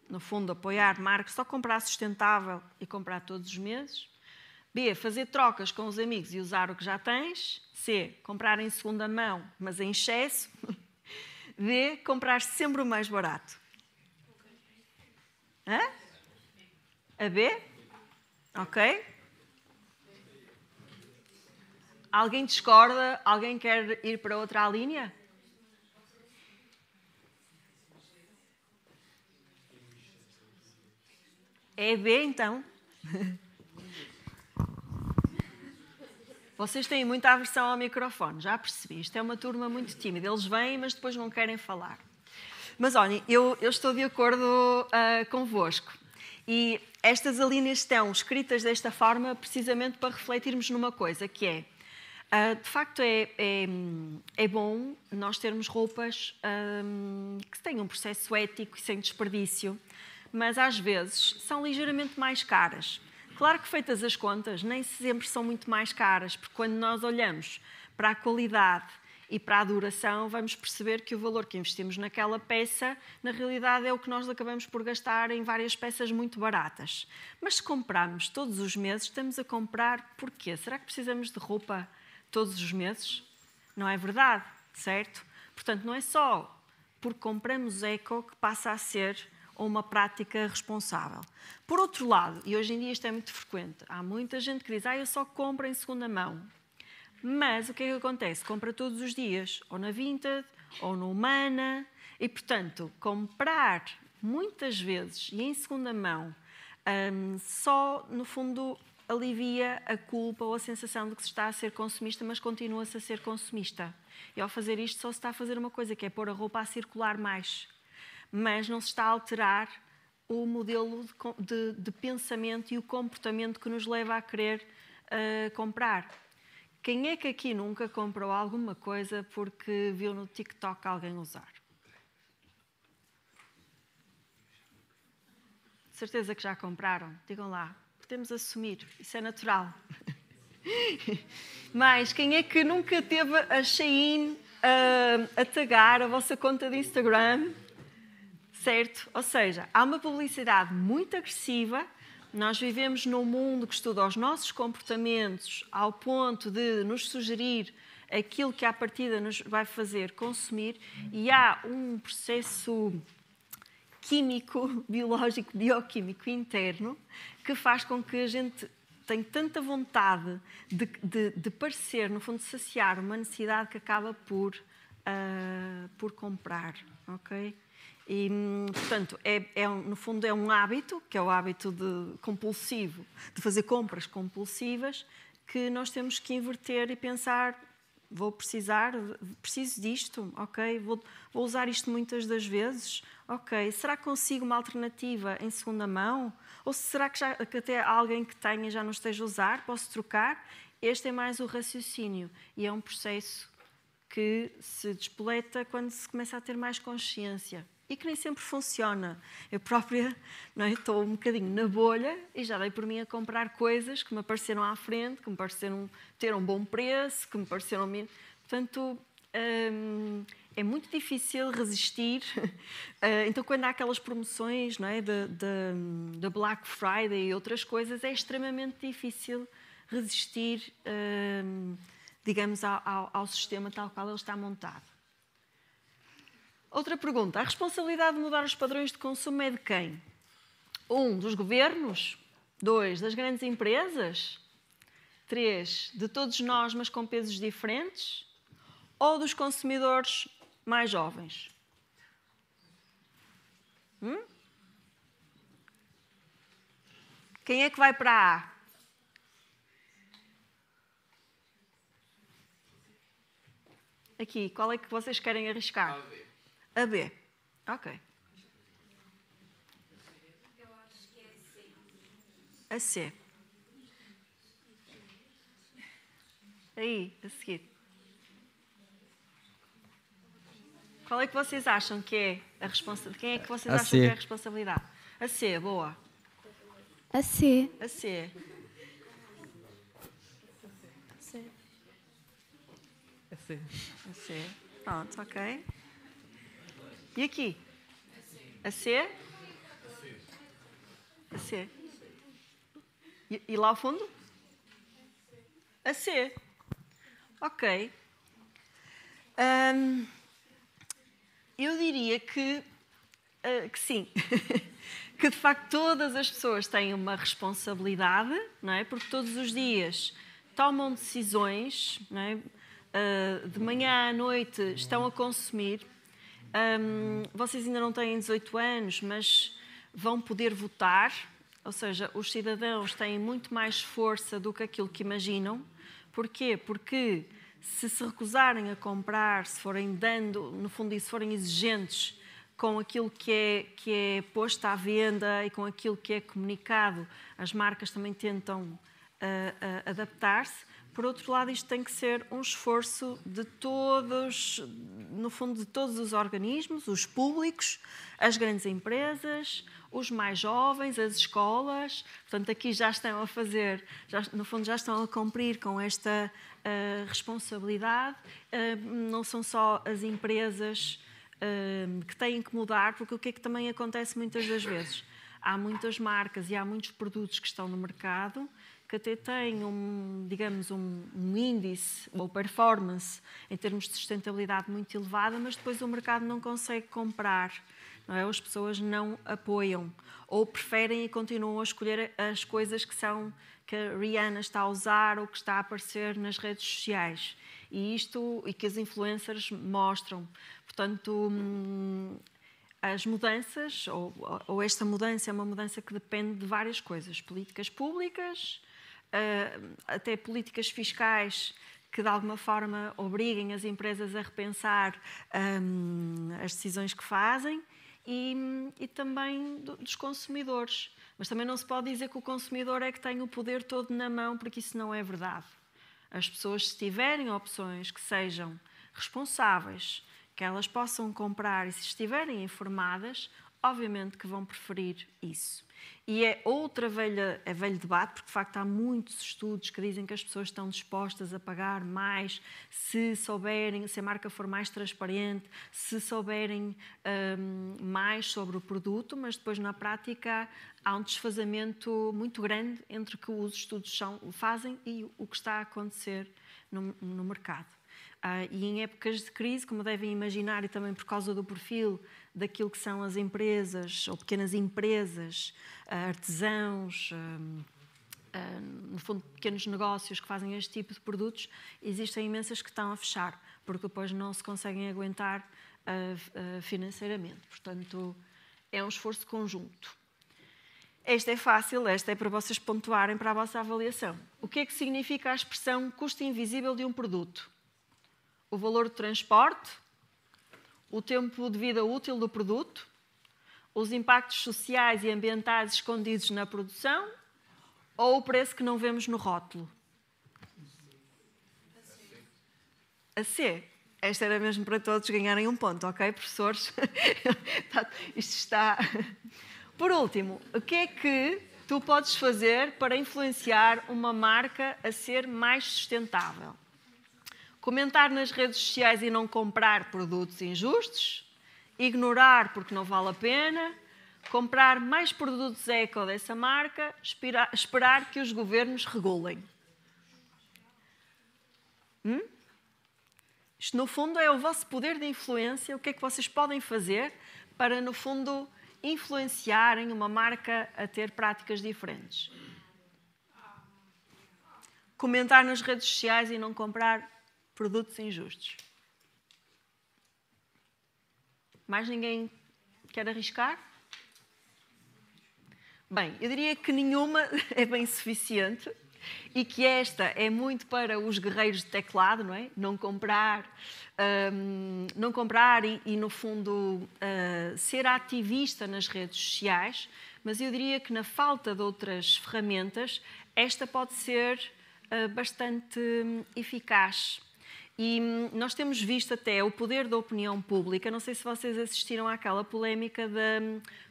No fundo, apoiar marcas, só comprar sustentável e comprar todos os meses. B. Fazer trocas com os amigos e usar o que já tens. C. Comprar em segunda mão, mas em excesso. D. Comprar sempre o mais barato. Hã? A B? Ok. Alguém discorda? Alguém quer ir para outra linha? É B, então? Vocês têm muita aversão ao microfone, já percebi. Isto é uma turma muito tímida. Eles vêm, mas depois não querem falar. Mas, olhem, eu estou de acordo convosco. E estas alíneas estão escritas desta forma precisamente para refletirmos numa coisa, que é, de facto, é bom nós termos roupas que tenham um processo ético e sem desperdício, mas às vezes são ligeiramente mais caras. Claro que, feitas as contas, nem sempre são muito mais caras, porque quando nós olhamos para a qualidade e para a duração, vamos perceber que o valor que investimos naquela peça, na realidade, é o que nós acabamos por gastar em várias peças muito baratas. Mas se comprarmos todos os meses, estamos a comprar porquê? Será que precisamos de roupa todos os meses? Não é verdade, certo? Portanto, não é só porque compramos eco que passa a ser uma prática responsável. Por outro lado, e hoje em dia isto é muito frequente, há muita gente que diz: eu só compro em segunda mão. Mas o que é que acontece? Compra todos os dias, ou na Vinted, ou no Humana, e, portanto, comprar muitas vezes e em segunda mão só, no fundo, alivia a culpa ou a sensação de que se está a ser consumista, mas continua-se a ser consumista. E ao fazer isto só se está a fazer uma coisa, que é pôr a roupa a circular mais. Mas não se está a alterar o modelo de pensamento e o comportamento que nos leva a querer comprar. Quem é que aqui nunca comprou alguma coisa porque viu no TikTok alguém usar? De certeza que já compraram? Digam lá. Podemos assumir. Isso é natural. Mas quem é que nunca teve a Shein a tagar a vossa conta de Instagram? Certo? Ou seja, há uma publicidade muito agressiva. Nós vivemos num mundo que estuda os nossos comportamentos ao ponto de nos sugerir aquilo que à partida nos vai fazer consumir, e há um processo químico, biológico, bioquímico interno que faz com que a gente tenha tanta vontade de parecer, no fundo, de saciar uma necessidade que acaba por comprar, ok? E, portanto, no fundo é um hábito, que é o hábito compulsivo, de fazer compras compulsivas, que nós temos que inverter e pensar: preciso disto, ok? Vou usar isto muitas das vezes, ok? Será que consigo uma alternativa em segunda mão? Ou será que até alguém que tenha já não esteja a usar, posso trocar? Este é mais o raciocínio e é um processo que se despoleta quando se começa a ter mais consciência. E que nem sempre funciona. Eu própria estou um bocadinho na bolha e já dei por mim a comprar coisas que me apareceram à frente, que me pareceram ter um bom preço, que me pareceram... Portanto, é muito difícil resistir. Então, quando há aquelas promoções, não é, da Black Friday e outras coisas, é extremamente difícil resistir, digamos, ao sistema tal qual ele está montado. Outra pergunta. A responsabilidade de mudar os padrões de consumo é de quem? 1, dos governos. 2, das grandes empresas. 3, de todos nós, mas com pesos diferentes. Ou dos consumidores mais jovens? Quem é que vai para a A? Aqui, qual é que vocês querem arriscar? A B. Ok. Eu acho que é A C. Aí, a seguir. Qual é que vocês acham que é a responsabilidade? Quem é que vocês acham que é a responsabilidade? A C, boa. A C. A C. A C. Pronto, ok. E aqui? A C? A C. E lá ao fundo? A C. Ok. Eu diria que sim. Que de facto todas as pessoas têm uma responsabilidade, não é? Porque todos os dias tomam decisões, não é? De manhã à noite estão a consumir. Vocês ainda não têm 18 anos, mas vão poder votar. Ou seja, os cidadãos têm muito mais força do que aquilo que imaginam. Porquê? Porque se recusarem a comprar, se forem dando, no fundo, e se forem exigentes com aquilo que é posto à venda e com aquilo que é comunicado, as marcas também tentam adaptar-se. Por outro lado, isto tem que ser um esforço de todos, no fundo, de todos os organismos, os públicos, as grandes empresas, os mais jovens, as escolas. Portanto, aqui já estão a fazer, no fundo, já estão a cumprir com esta responsabilidade. Não são só as empresas que têm que mudar, porque o que é que também acontece muitas das vezes? Há muitas marcas e há muitos produtos que estão no mercado que até têm digamos, um índice ou performance em termos de sustentabilidade muito elevada, mas depois o mercado não consegue comprar, não é? As pessoas não apoiam ou preferem e continuam a escolher as coisas que a Rihanna está a usar ou que está a aparecer nas redes sociais. E que as influencers mostram. Portanto, as mudanças, ou esta mudança é uma mudança que depende de várias coisas. Políticas públicas, até políticas fiscais que de alguma forma obriguem as empresas a repensar as decisões que fazem e também dos consumidores. Mas também não se pode dizer que o consumidor é que tem o poder todo na mão, porque isso não é verdade. As pessoas, se tiverem opções que sejam responsáveis, que elas possam comprar e se estiverem informadas, obviamente que vão preferir isso. E é velho debate, porque de facto há muitos estudos que dizem que as pessoas estão dispostas a pagar mais se souberem, se a marca for mais transparente, se souberem mais sobre o produto, mas depois na prática há um desfazamento muito grande entre o que os estudos fazem e o que está a acontecer no mercado. E em épocas de crise, como devem imaginar, e também por causa do perfil daquilo que são as empresas, ou pequenas empresas, artesãos, no fundo, pequenos negócios que fazem este tipo de produtos, existem imensas que estão a fechar, porque depois não se conseguem aguentar financeiramente. Portanto, é um esforço conjunto. Esta é fácil, esta é para vocês pontuarem para a vossa avaliação. O que é que significa a expressão custo invisível de um produto? O valor de transporte, o tempo de vida útil do produto, os impactos sociais e ambientais escondidos na produção ou o preço que não vemos no rótulo? A C. Esta era mesmo para todos ganharem um ponto, ok, professores? Isto está... Por último, o que é que tu podes fazer para influenciar uma marca a ser mais sustentável? Comentar nas redes sociais e não comprar produtos injustos, ignorar porque não vale a pena, comprar mais produtos eco dessa marca, esperar que os governos regulem. Isto, no fundo, é o vosso poder de influência, o que é que vocês podem fazer para, no fundo, influenciarem uma marca a ter práticas diferentes. Comentar nas redes sociais e não comprar produtos injustos. Mais ninguém quer arriscar? Bem, eu diria que nenhuma é bem suficiente e que esta é muito para os guerreiros de teclado, não é? Não comprar e no fundo, ser ativista nas redes sociais, mas eu diria que na falta de outras ferramentas, esta pode ser bastante eficaz. E nós temos visto até o poder da opinião pública. Não sei se vocês assistiram àquela polémica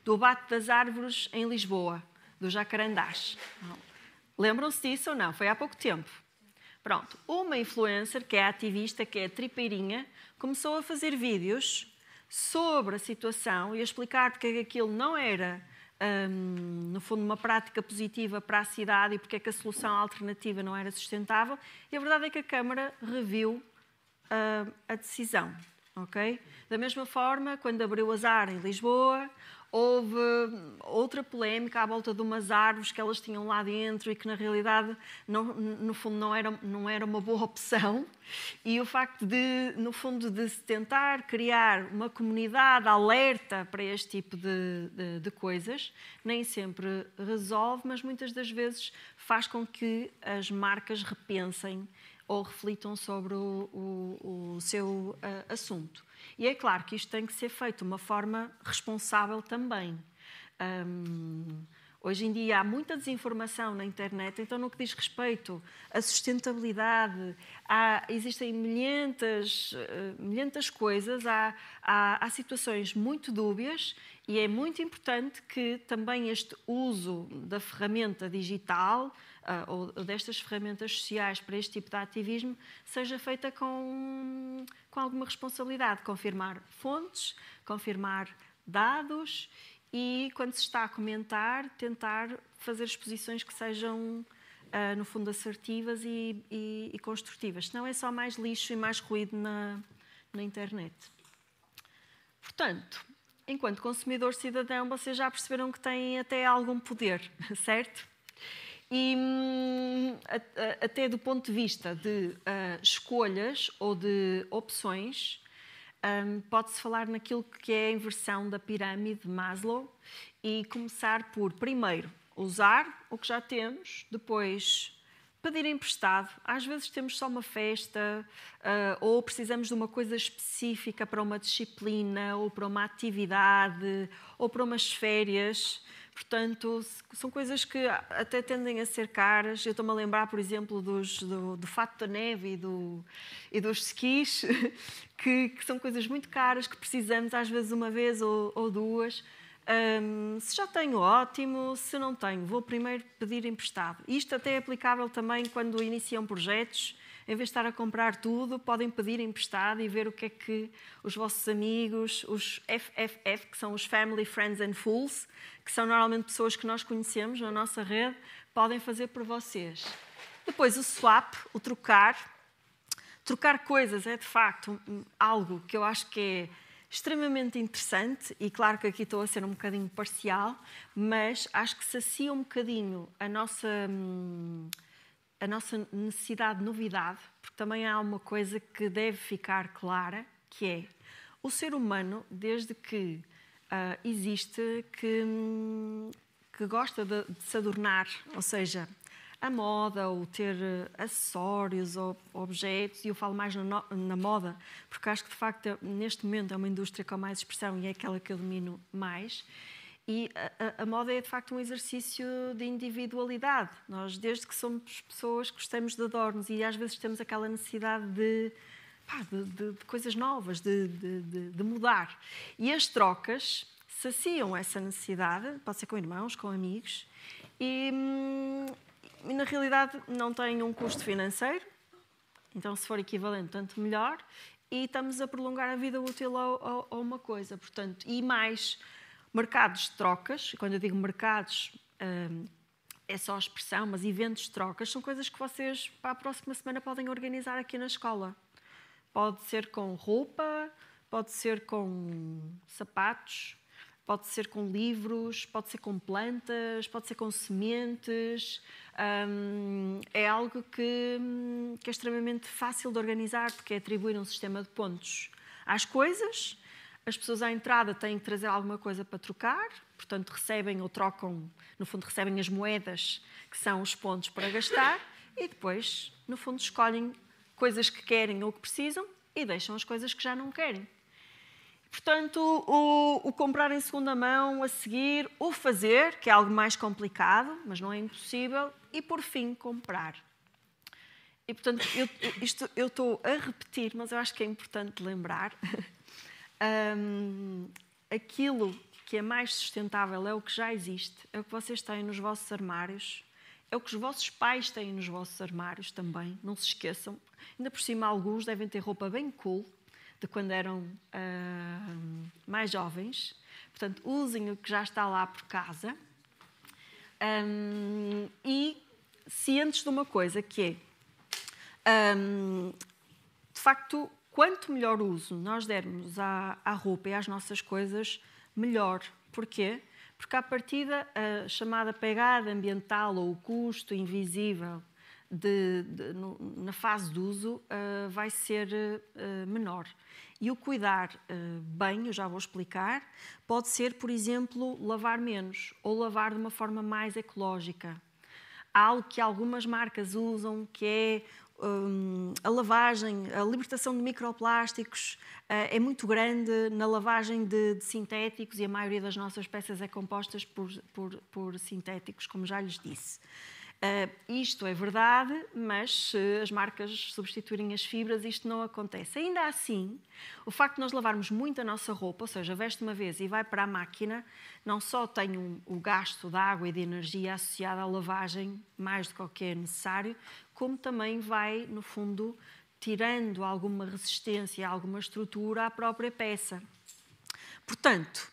do abate das árvores em Lisboa, do jacarandás. Lembram-se disso ou não? Foi há pouco tempo. Pronto, uma influencer, que é ativista, que é a Tripeirinha, começou a fazer vídeos sobre a situação e a explicar porque é que aquilo não era, no fundo, uma prática positiva para a cidade e porque é que a solução alternativa não era sustentável. E a verdade é que a Câmara reviu a decisão, ok? Da mesma forma, quando abriu as AR em Lisboa, houve outra polémica à volta de umas árvores que elas tinham lá dentro e que, na realidade, no fundo, não era uma boa opção. E o facto de, no fundo, de se tentar criar uma comunidade alerta para este tipo de coisas, nem sempre resolve, mas muitas das vezes faz com que as marcas repensem ou reflitam sobre o seu assunto. E é claro que isto tem que ser feito de uma forma responsável também. Hoje em dia há muita desinformação na internet, então no que diz respeito à sustentabilidade, existem milhentas coisas, há situações muito dúbias e é muito importante que também este uso da ferramenta digital ou destas ferramentas sociais para este tipo de ativismo seja feita com alguma responsabilidade. Confirmar fontes, confirmar dados e, quando se está a comentar, tentar fazer exposições que sejam, no fundo, assertivas e construtivas. Senão é só mais lixo e mais ruído na internet. Portanto, enquanto consumidor cidadão, vocês já perceberam que têm até algum poder, certo? E até do ponto de vista de escolhas ou de opções, pode-se falar naquilo que é a inversão da pirâmide de Maslow e começar por, primeiro, usar o que já temos, depois pedir emprestado. Às vezes temos só uma festa ou precisamos de uma coisa específica para uma disciplina ou para uma atividade ou para umas férias. Portanto, são coisas que até tendem a ser caras. Eu estou-me a lembrar, por exemplo, do fato da neve e dos skis, que são coisas muito caras, que precisamos às vezes uma vez ou duas. Se já tenho, ótimo. Se não tenho, vou primeiro pedir emprestado. Isto até é aplicável também quando iniciam projetos. Em vez de estar a comprar tudo, podem pedir emprestado e ver o que é que os vossos amigos, os FFF, que são os Family, Friends and Fools, que são normalmente pessoas que nós conhecemos na nossa rede, podem fazer por vocês. Depois, o swap, o trocar. Trocar coisas é, de facto, algo que eu acho que é extremamente interessante e, claro que aqui estou a ser um bocadinho parcial, mas acho que sacia um bocadinho a nossa necessidade de novidade, porque também há uma coisa que deve ficar clara, que é o ser humano, desde que existe, que gosta de se adornar, ou seja, a moda, ou ter acessórios ou objetos, e eu falo mais na moda, porque acho que, de facto, neste momento é uma indústria com mais expressão e é aquela que eu domino mais. E a moda é, de facto, um exercício de individualidade. Nós, desde que somos pessoas, gostamos de adornos e às vezes temos aquela necessidade de coisas novas, de mudar. E as trocas saciam essa necessidade, pode ser com irmãos, com amigos, e na realidade não tem um custo financeiro, então se for equivalente, tanto melhor, e estamos a prolongar a vida útil a uma coisa. Portanto, e mais... Mercados de trocas, quando eu digo mercados, é só a expressão, mas eventos de trocas são coisas que vocês, para a próxima semana, podem organizar aqui na escola. Pode ser com roupa, pode ser com sapatos, pode ser com livros, pode ser com plantas, pode ser com sementes. É algo que é extremamente fácil de organizar, porque é atribuir um sistema de pontos às coisas. As pessoas à entrada têm que trazer alguma coisa para trocar, portanto recebem ou trocam, no fundo recebem as moedas, que são os pontos para gastar, e depois, no fundo, escolhem coisas que querem ou que precisam e deixam as coisas que já não querem. Portanto, o comprar em segunda mão, a seguir, o fazer, que é algo mais complicado, mas não é impossível, e por fim, comprar. E, portanto, eu estou a repetir, mas eu acho que é importante lembrar. Aquilo que é mais sustentável é o que já existe, é o que vocês têm nos vossos armários, é o que os vossos pais têm nos vossos armários também, não se esqueçam. Ainda por cima, alguns devem ter roupa bem cool, de quando eram mais jovens. Portanto, usem o que já está lá por casa. E cientes de uma coisa, que é, de facto, quanto melhor uso nós dermos à roupa e às nossas coisas, melhor. Porquê? Porque, à partida, a chamada pegada ambiental ou o custo invisível na fase de uso vai ser menor. E o cuidar bem, eu já vou explicar, pode ser, por exemplo, lavar menos ou lavar de uma forma mais ecológica. Há algo que algumas marcas usam, que é a lavagem, a libertação de microplásticos é muito grande na lavagem de sintéticos, e a maioria das nossas peças é composta por sintéticos, como já lhes disse. Isto é verdade, mas se as marcas substituírem as fibras, isto não acontece. Ainda assim, o facto de nós lavarmos muito a nossa roupa, ou seja, veste uma vez e vai para a máquina, não só tem o gasto de água e de energia associado à lavagem, mais do que o que é necessário, como também vai, no fundo, tirando alguma resistência, alguma estrutura à própria peça. Portanto,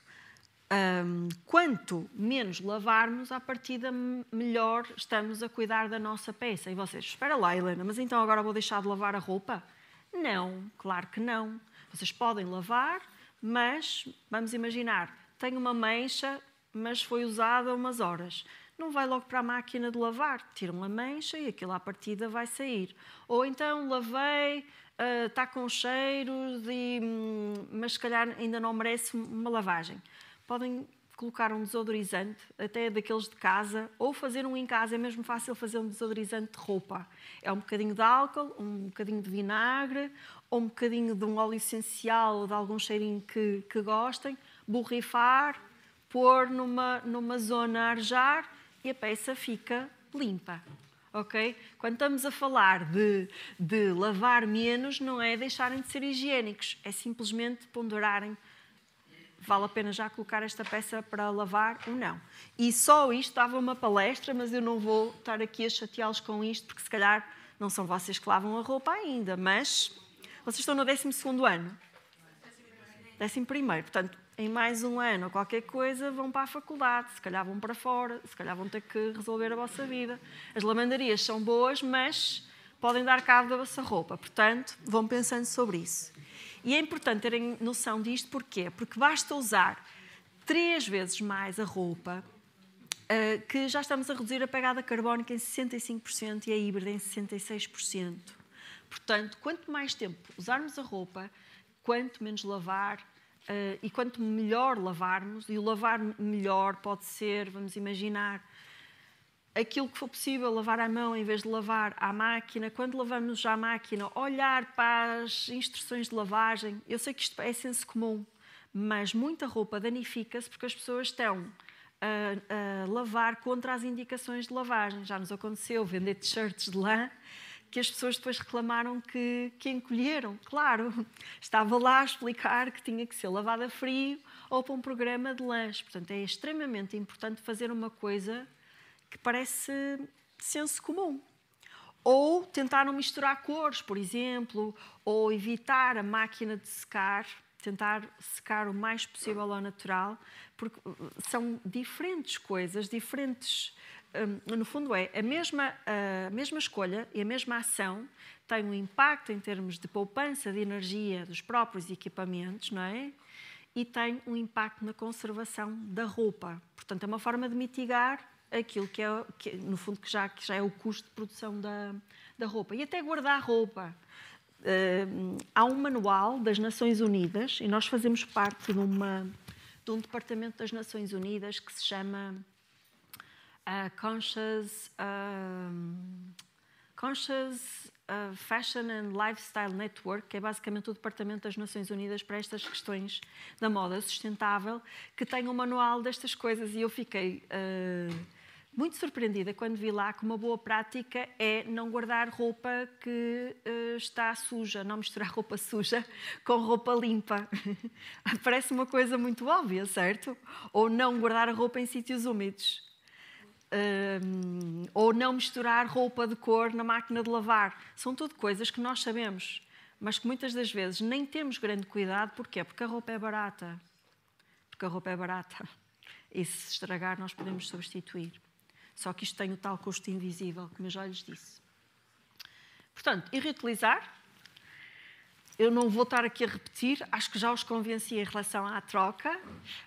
quanto menos lavarmos, à partida melhor estamos a cuidar da nossa peça. E vocês, espera lá, Helena, mas então agora vou deixar de lavar a roupa? Não, claro que não. Vocês podem lavar, mas, vamos imaginar, tem uma mancha, mas foi usada umas horas. Não vai logo para a máquina de lavar, tiram a mancha e aquilo à partida vai sair. Ou então lavei, está com cheiros, mas se calhar ainda não merece uma lavagem. Podem colocar um desodorizante, até daqueles de casa, ou fazer um em casa. É mesmo fácil fazer um desodorizante de roupa. É um bocadinho de álcool, um bocadinho de vinagre, ou um bocadinho de um óleo essencial, ou de algum cheirinho que gostem, borrifar, pôr numa zona a arejar e a peça fica limpa. Okay? Quando estamos a falar de lavar menos, não é deixarem de ser higiênicos, é simplesmente ponderarem: vale a pena já colocar esta peça para lavar ou não? E só isto dava uma palestra, mas eu não vou estar aqui a chateá-los com isto, porque se calhar não são vocês que lavam a roupa ainda, mas vocês estão no 12º ano. 11º. Portanto, em mais um ano ou qualquer coisa, vão para a faculdade, se calhar vão para fora, se calhar vão ter que resolver a vossa vida. As lavanderias são boas, mas podem dar cabo da vossa roupa. Portanto, vão pensando sobre isso. E é importante terem noção disto, porquê? Porque basta usar 3 vezes mais a roupa, que já estamos a reduzir a pegada carbónica em 65% e a híbrida em 66%. Portanto, quanto mais tempo usarmos a roupa, quanto menos lavar, e quanto melhor lavarmos, e o lavar melhor pode ser, vamos imaginar, aquilo que for possível, lavar à mão em vez de lavar à máquina. Quando lavamos à máquina, olhar para as instruções de lavagem. Eu sei que isto é senso comum, mas muita roupa danifica-se porque as pessoas estão a lavar contra as indicações de lavagem. Já nos aconteceu vender t-shirts de lã que as pessoas depois reclamaram que encolheram. Claro, estava lá a explicar que tinha que ser lavada a frio ou para um programa de lãs. Portanto, é extremamente importante fazer uma coisa que parece senso comum. Ou tentar não misturar cores, por exemplo, ou evitar a máquina de secar, tentar secar o mais possível ao natural, porque são diferentes coisas, diferentes no fundo é a mesma escolha e a mesma ação tem um impacto em termos de poupança de energia dos próprios equipamentos, não é? E tem um impacto na conservação da roupa. Portanto, é uma forma de mitigar aquilo que no fundo, que já é o custo de produção da roupa. E até guardar roupa. Há um manual das Nações Unidas, e nós fazemos parte de um departamento das Nações Unidas que se chama Conscious Fashion and Lifestyle Network, que é basicamente o departamento das Nações Unidas para estas questões da moda sustentável, que tem um manual destas coisas, e eu fiquei muito surpreendida quando vi lá que uma boa prática é não guardar roupa que está suja, não misturar roupa suja com roupa limpa. Parece uma coisa muito óbvia, certo? Ou não guardar a roupa em sítios úmidos. Ou não misturar roupa de cor na máquina de lavar. São tudo coisas que nós sabemos, mas que muitas das vezes nem temos grande cuidado. Porquê? Porque a roupa é barata. Porque a roupa é barata. E se estragar, nós podemos substituir. Só que isto tem o tal custo invisível, como eu já lhes disse. Portanto, e reutilizar. Eu não vou estar aqui a repetir, acho que já os convenci em relação à troca.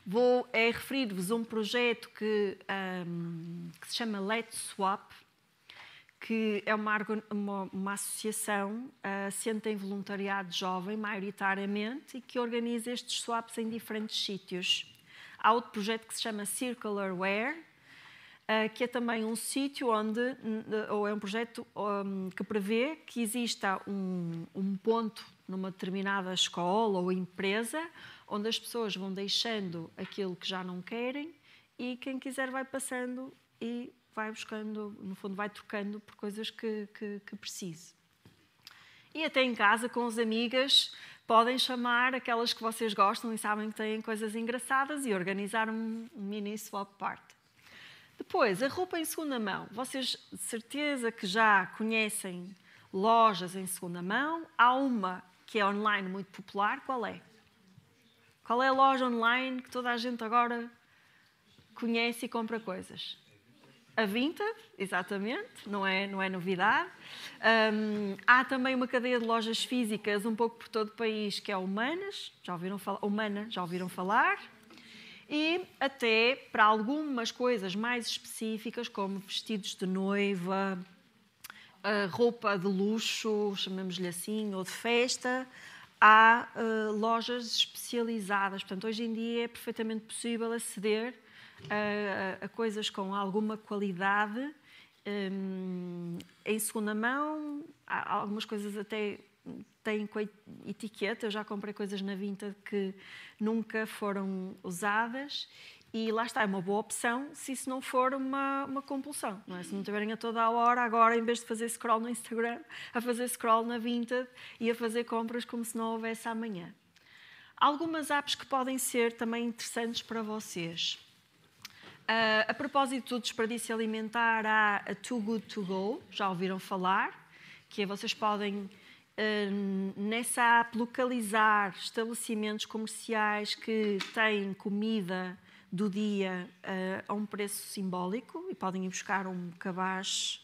Vou referir-vos um projeto que se chama Let's Swap, que é uma associação assente em voluntariado jovem, maioritariamente, e que organiza estes swaps em diferentes sítios. Há outro projeto que se chama Circular Wear, que é também um sítio ou é um projeto que prevê que exista um ponto numa determinada escola ou empresa, onde as pessoas vão deixando aquilo que já não querem e quem quiser vai passando e vai buscando, no fundo vai trocando por coisas que precise. E até em casa, com as amigas, podem chamar aquelas que vocês gostam e sabem que têm coisas engraçadas e organizar um mini swap party. Depois, a roupa em segunda mão. Vocês de certeza que já conhecem lojas em segunda mão. Há uma que é online muito popular. Qual é? Qual é a loja online que toda a gente agora conhece e compra coisas? A Vinted, exatamente, não é novidade. Há também uma cadeia de lojas físicas um pouco por todo o país, que é a Humanas. Humana, já ouviram falar? E até para algumas coisas mais específicas, como vestidos de noiva, roupa de luxo, chamemos-lhe assim, ou de festa, há lojas especializadas. Portanto, hoje em dia é perfeitamente possível aceder a coisas com alguma qualidade em segunda mão. Há algumas coisas até têm etiqueta. Eu já comprei coisas na Vinted que nunca foram usadas e lá está, é uma boa opção se isso não for uma compulsão, não é? Se não tiverem a toda a hora, agora, em vez de fazer scroll no Instagram, a fazer scroll na Vinted e a fazer compras como se não houvesse amanhã. Algumas apps que podem ser também interessantes para vocês. A propósito do desperdício alimentar, há a Too Good To Go, já ouviram falar, que é vocês podem, nessa app, localizar estabelecimentos comerciais que têm comida do dia a um preço simbólico e podem ir buscar um cabaz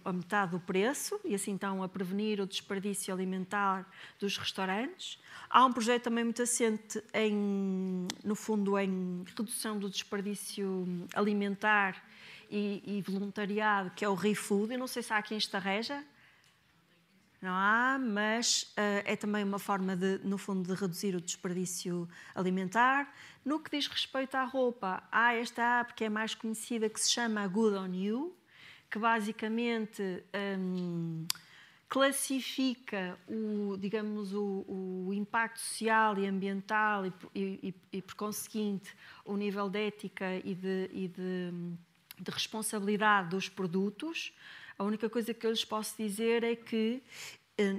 a metade do preço e assim estão a prevenir o desperdício alimentar dos restaurantes. Há um projeto também muito assente no fundo, em redução do desperdício alimentar e voluntariado, que é o ReFood. Eu não sei se há aqui em Estarreja. Não há, mas é também uma forma, no fundo, de reduzir o desperdício alimentar. No que diz respeito à roupa, há esta app que é mais conhecida, que se chama Good On You, que basicamente classifica o impacto social e ambiental e, por conseguinte, o nível de ética e de responsabilidade dos produtos. A única coisa que eu lhes posso dizer é que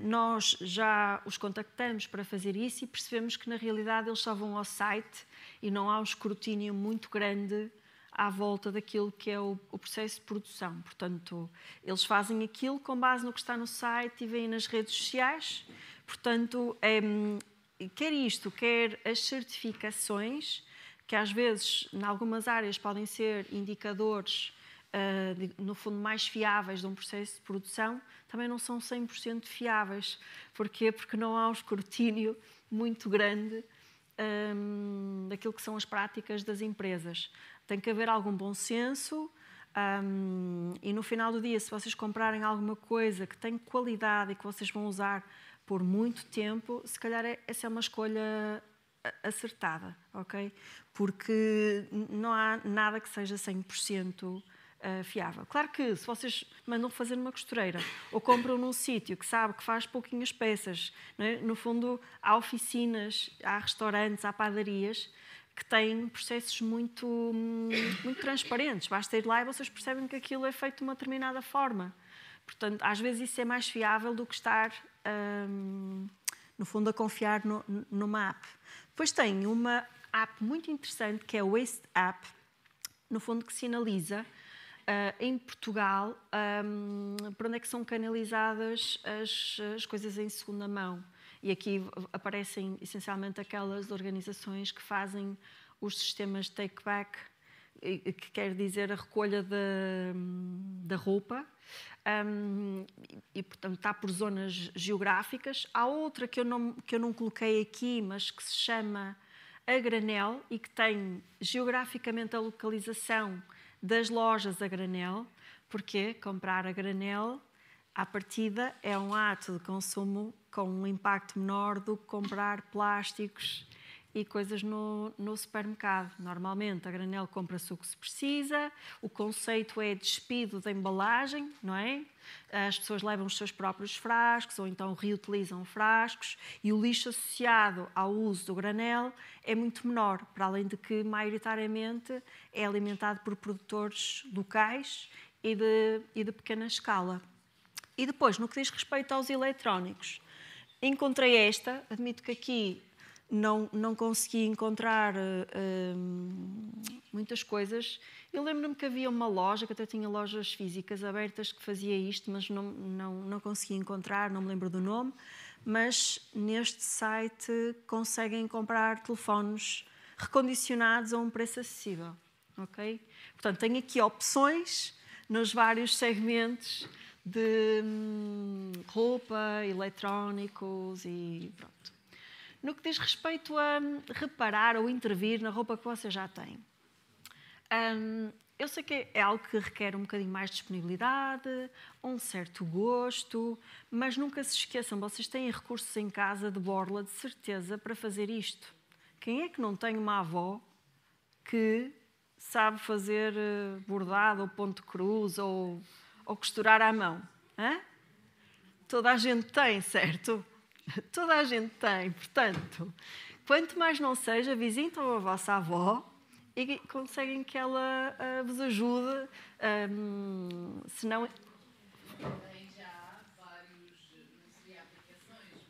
nós já os contactamos para fazer isso e percebemos que, na realidade, eles só vão ao site e não há um escrutínio muito grande à volta daquilo que é o processo de produção. Portanto, eles fazem aquilo com base no que está no site e veem nas redes sociais. Portanto, quer isto, quer as certificações, que às vezes, em algumas áreas, podem ser indicadores no fundo, mais fiáveis de um processo de produção, também não são 100% fiáveis. Porquê? Porque não há um escrutínio muito grande daquilo que são as práticas das empresas. Tem que haver algum bom senso e no final do dia, se vocês comprarem alguma coisa que tem qualidade e que vocês vão usar por muito tempo, se calhar essa é uma escolha acertada, ok? Porque não há nada que seja 100% fiável. Claro que se vocês mandam fazer numa costureira ou compram num sítio que sabe que faz pouquinhas peças, não é? No fundo há oficinas, há restaurantes, há padarias que têm processos muito transparentes. Basta ir lá e vocês percebem que aquilo é feito de uma determinada forma. Portanto, às vezes isso é mais fiável do que estar, no fundo, a confiar numa app. Depois tem uma app muito interessante que é o Waste App, no fundo que sinaliza em Portugal para onde é que são canalizadas as coisas em segunda mão. E aqui aparecem essencialmente aquelas organizações que fazem os sistemas de take-back, que quer dizer a recolha da roupa, e portanto está por zonas geográficas. Há outra que eu não coloquei aqui, mas que se chama a granel e que tem geograficamente a localização das lojas a granel. Porque comprar a granel, à partida, é um ato de consumo com um impacto menor do que comprar plásticos e coisas no supermercado. Normalmente, a granel compra-se o que se precisa, o conceito é despido da embalagem, não é? As pessoas levam os seus próprios frascos ou então reutilizam frascos e o lixo associado ao uso do granel é muito menor, para além de que, maioritariamente, é alimentado por produtores locais e de pequena escala. E depois, no que diz respeito aos eletrónicos, encontrei esta, admito que aqui não consegui encontrar muitas coisas. Eu lembro-me que havia uma loja, que até tinha lojas físicas abertas, que fazia isto, mas não consegui encontrar, não me lembro do nome. Mas neste site conseguem comprar telefones recondicionados a um preço acessível. Okay? Portanto, tenho aqui opções nos vários segmentos de roupa, eletrónicos e pronto. No que diz respeito a reparar ou intervir na roupa que você já tem, eu sei que é algo que requer um bocadinho mais de disponibilidade, um certo gosto, mas nunca se esqueçam, vocês têm recursos em casa de borla, de certeza, para fazer isto. Quem é que não tem uma avó que sabe fazer bordado ou ponto cruz ou costurar à mão? Hã? Toda a gente tem, certo? Toda a gente tem. Portanto, quanto mais não seja, visitam a vossa avó e conseguem que ela vos ajude. Se não... Tem já vários, não seria aplicações,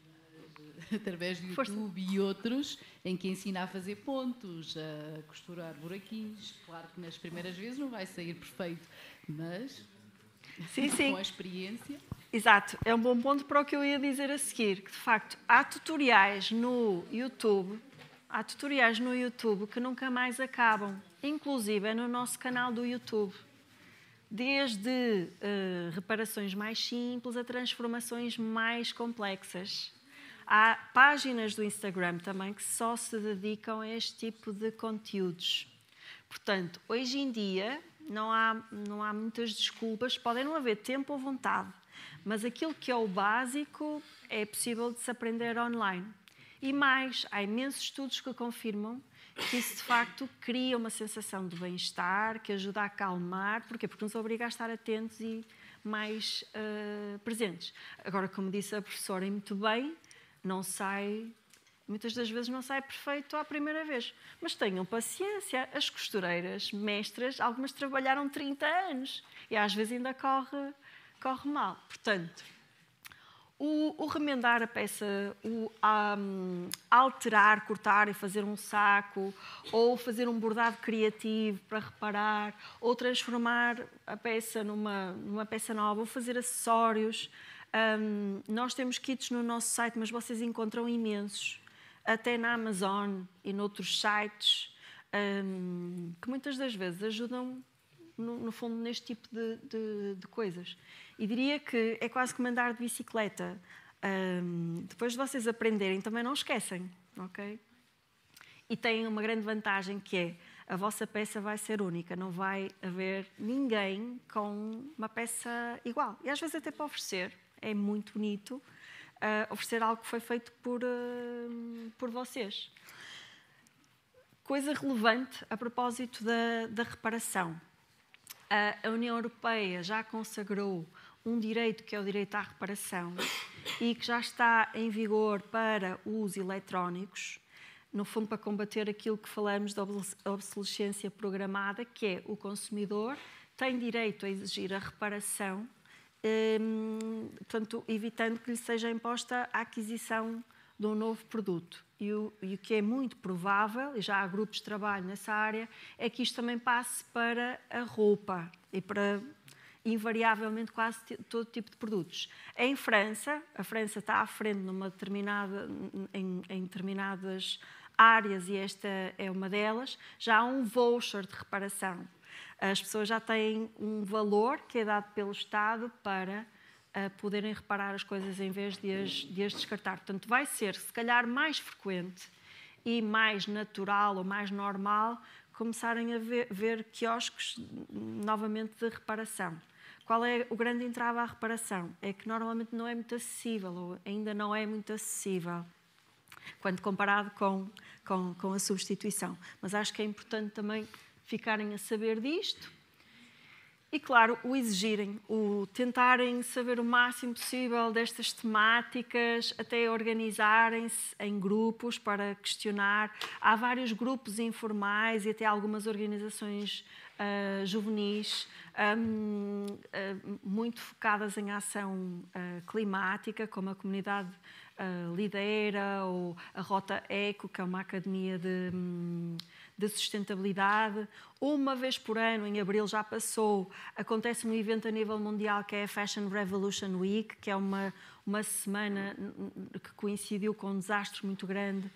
mas através do YouTube e outros, em que ensina a fazer pontos, a costurar buraquinhos. Claro que nas primeiras vezes não vai sair perfeito, mas sim. Com a experiência... Exato, é um bom ponto para o que eu ia dizer a seguir, que de facto há tutoriais no YouTube que nunca mais acabam, inclusive é no nosso canal do YouTube, desde reparações mais simples a transformações mais complexas. Há páginas do Instagram também que só se dedicam a este tipo de conteúdos. Portanto, hoje em dia não há muitas desculpas, podem não haver tempo ou vontade, mas aquilo que é o básico é possível de se aprender online. E mais, há imensos estudos que confirmam que isso de facto cria uma sensação de bem-estar, que ajuda a acalmar. Porquê? Porque nos obriga a estar atentos e mais presentes. Agora, como disse a professora e muito bem, muitas das vezes não sai perfeito à primeira vez. Mas tenham paciência, as costureiras mestras, algumas trabalharam 30 anos e às vezes ainda corre mal. Portanto, o remendar a peça, o alterar, cortar e fazer um saco, ou fazer um bordado criativo para reparar, ou transformar a peça numa peça nova, ou fazer acessórios. Nós temos kits no nosso site, mas vocês encontram imensos, até na Amazon e noutros sites, que muitas das vezes ajudam no fundo, neste tipo de coisas. E diria que é quase como andar de bicicleta. Depois de vocês aprenderem, também não esquecem, ok? E tem uma grande vantagem que é a vossa peça vai ser única, não vai haver ninguém com uma peça igual. E às vezes até para oferecer, é muito bonito oferecer algo que foi feito por vocês. Coisa relevante a propósito da reparação. A União Europeia já consagrou um direito que é o direito à reparação e que já está em vigor para os eletrónicos, no fundo para combater aquilo que falamos da obsolescência programada, que é o consumidor tem direito a exigir a reparação, portanto, evitando que lhe seja imposta a aquisição de um novo produto. E o que é muito provável, e já há grupos de trabalho nessa área, é que isto também passe para a roupa e para, invariavelmente, quase todo tipo de produtos. Em França, a França está à frente em determinadas áreas, e esta é uma delas, já há um voucher de reparação. As pessoas já têm um valor que é dado pelo Estado para poderem reparar as coisas em vez de as descartar. Portanto, vai ser, se calhar, mais frequente e mais natural ou mais normal começarem a ver quiosques novamente de reparação. Qual é o grande entrave à reparação? É que normalmente não é muito acessível, ou ainda não é muito acessível, quando comparado com a substituição. Mas acho que é importante também ficarem a saber disto. E, claro, o exigirem, o tentarem saber o máximo possível destas temáticas, até organizarem-se em grupos para questionar. Há vários grupos informais e até algumas organizações juvenis muito focadas em ação climática, como a comunidade Lidera ou a Rota Eco, que é uma academia de sustentabilidade. Uma vez por ano, em abril já passou, acontece um evento a nível mundial que é a Fashion Revolution Week, que é uma semana que coincidiu com um desastre muito grande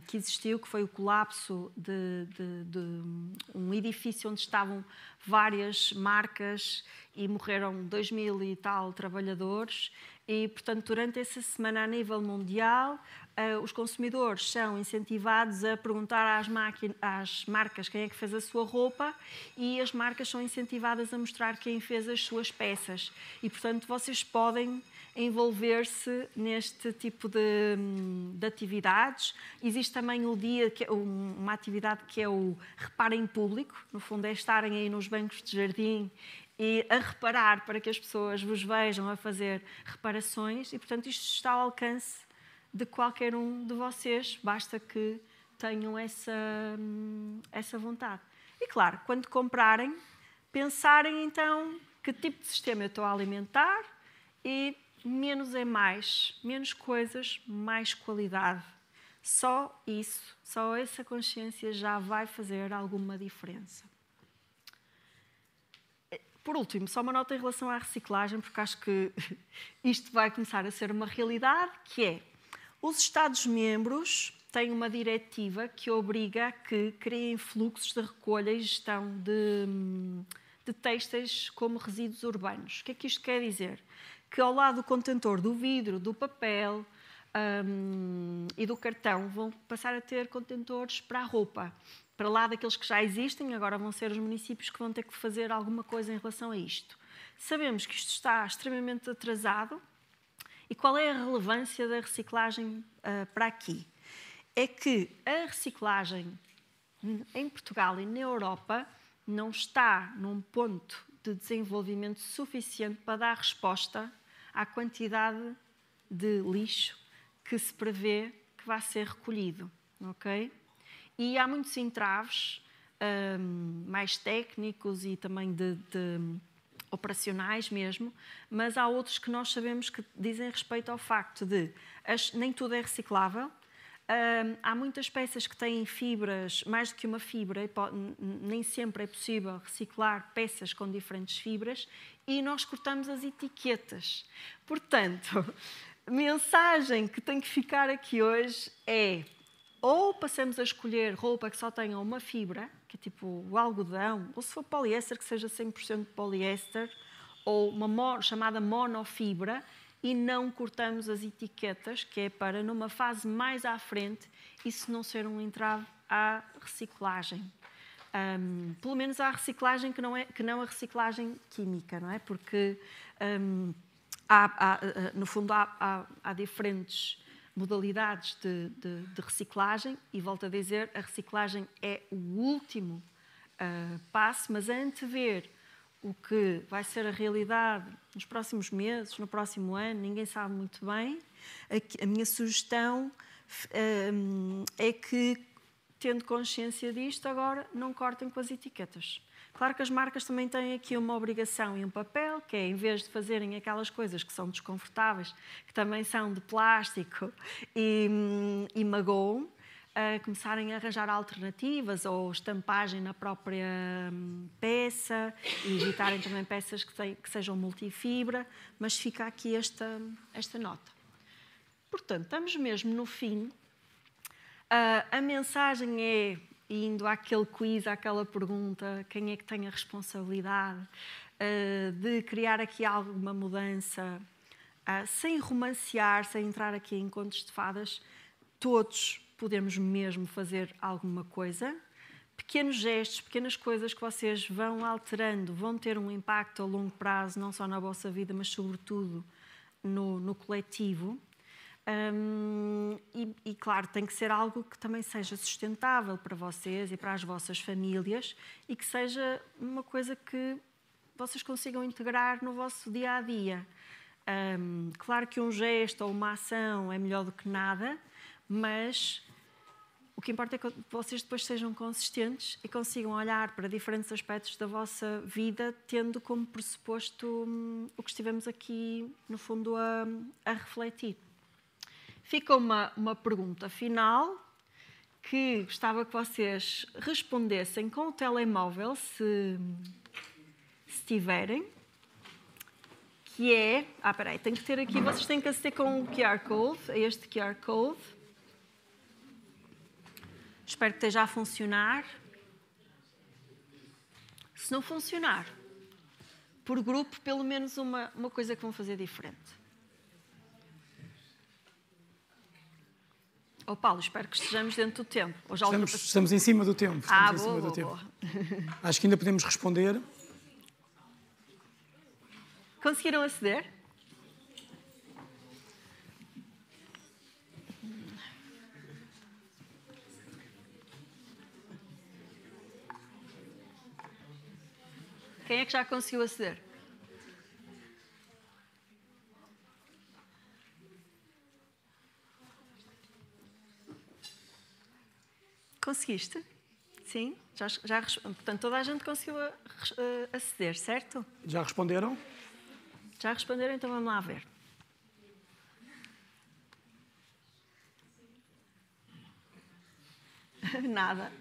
que existiu, que foi o colapso de um edifício onde estavam várias marcas e morreram 2.000 e tal trabalhadores. E, portanto, durante essa semana a nível mundial, os consumidores são incentivados a perguntar às marcas quem é que fez a sua roupa, e as marcas são incentivadas a mostrar quem fez as suas peças. E, portanto, vocês podem envolver-se neste tipo de atividades. Existe também o dia, uma atividade que é o Repara em Público. No fundo, é estarem aí nos bancos de jardim e a reparar para que as pessoas vos vejam a fazer reparações, e, portanto, isto está ao alcance de qualquer um de vocês, basta que tenham essa vontade. E, claro, quando comprarem, pensarem, então, que tipo de sistema eu estou a alimentar, e menos é mais, menos coisas, mais qualidade. Só isso, só essa consciência já vai fazer alguma diferença. Por último, só uma nota em relação à reciclagem, porque acho que isto vai começar a ser uma realidade, que é: os Estados-membros têm uma diretiva que obriga a que criem fluxos de recolha e gestão de têxteis como resíduos urbanos. O que é que isto quer dizer? Que ao lado do contentor do vidro, do papel e do cartão, vão passar a ter contentores para a roupa. Para lá daqueles que já existem, agora vão ser os municípios que vão ter que fazer alguma coisa em relação a isto. Sabemos que isto está extremamente atrasado. E qual é a relevância da reciclagem para aqui? É que a reciclagem em Portugal e na Europa não está num ponto de desenvolvimento suficiente para dar resposta à quantidade de lixo que se prevê que vai ser recolhido, ok? E há muitos entraves mais técnicos e também de operacionais mesmo, mas há outros que nós sabemos que dizem respeito ao facto de nem tudo é reciclável. Há muitas peças que têm fibras, mais do que uma fibra, e nem sempre é possível reciclar peças com diferentes fibras, e nós cortamos as etiquetas. Portanto, a mensagem que tem que ficar aqui hoje é: ou passamos a escolher roupa que só tenha uma fibra, que é tipo o algodão, ou se for poliéster, que seja 100% poliéster, ou uma chamada monofibra, e não cortamos as etiquetas, que é para, numa fase mais à frente, isso não ser um entrave à reciclagem. Pelo menos à reciclagem que não a reciclagem química, não é? Porque, no fundo, há diferentes modalidades de reciclagem, e volto a dizer, a reciclagem é o último passo, mas a antever o que vai ser a realidade nos próximos meses, no próximo ano, ninguém sabe muito bem. A minha sugestão é que, tendo consciência disto, agora não cortem com as etiquetas. Claro que as marcas também têm aqui uma obrigação e um papel, que é, em vez de fazerem aquelas coisas que são desconfortáveis, que também são de plástico e magoam, começarem a arranjar alternativas ou estampagem na própria peça, e evitarem também peças que sejam multifibra, mas fica aqui esta nota. Portanto, estamos mesmo no fim. A mensagem é, indo àquele quiz, àquela pergunta, quem é que tem a responsabilidade de criar aqui alguma mudança, sem romancear, sem entrar aqui em contos de fadas, todos podemos mesmo fazer alguma coisa. Pequenos gestos, pequenas coisas que vocês vão alterando, vão ter um impacto a longo prazo, não só na vossa vida, mas sobretudo no coletivo. E claro, tem que ser algo que também seja sustentável para vocês e para as vossas famílias, e que seja uma coisa que vocês consigam integrar no vosso dia-a-dia. Claro que um gesto ou uma ação é melhor do que nada, mas o que importa é que vocês depois sejam consistentes e consigam olhar para diferentes aspectos da vossa vida, tendo como pressuposto o que estivemos aqui, no fundo, a refletir. Fica uma pergunta final, que gostava que vocês respondessem com o telemóvel, se tiverem, que é... espera aí, tenho que ter aqui, vocês têm que aceder com o QR Code, é este QR Code. Espero que esteja a funcionar. Se não funcionar, por grupo, pelo menos uma coisa que vão fazer diferente. Oh, Paulo, espero que estejamos dentro do tempo. Ou já estamos em cima do tempo. Boa. Acho que ainda podemos responder. Conseguiram aceder? Quem é que já conseguiu aceder? Conseguiste? Sim? Portanto, toda a gente conseguiu aceder, certo? Já responderam? Já responderam? Então vamos lá ver. Nada.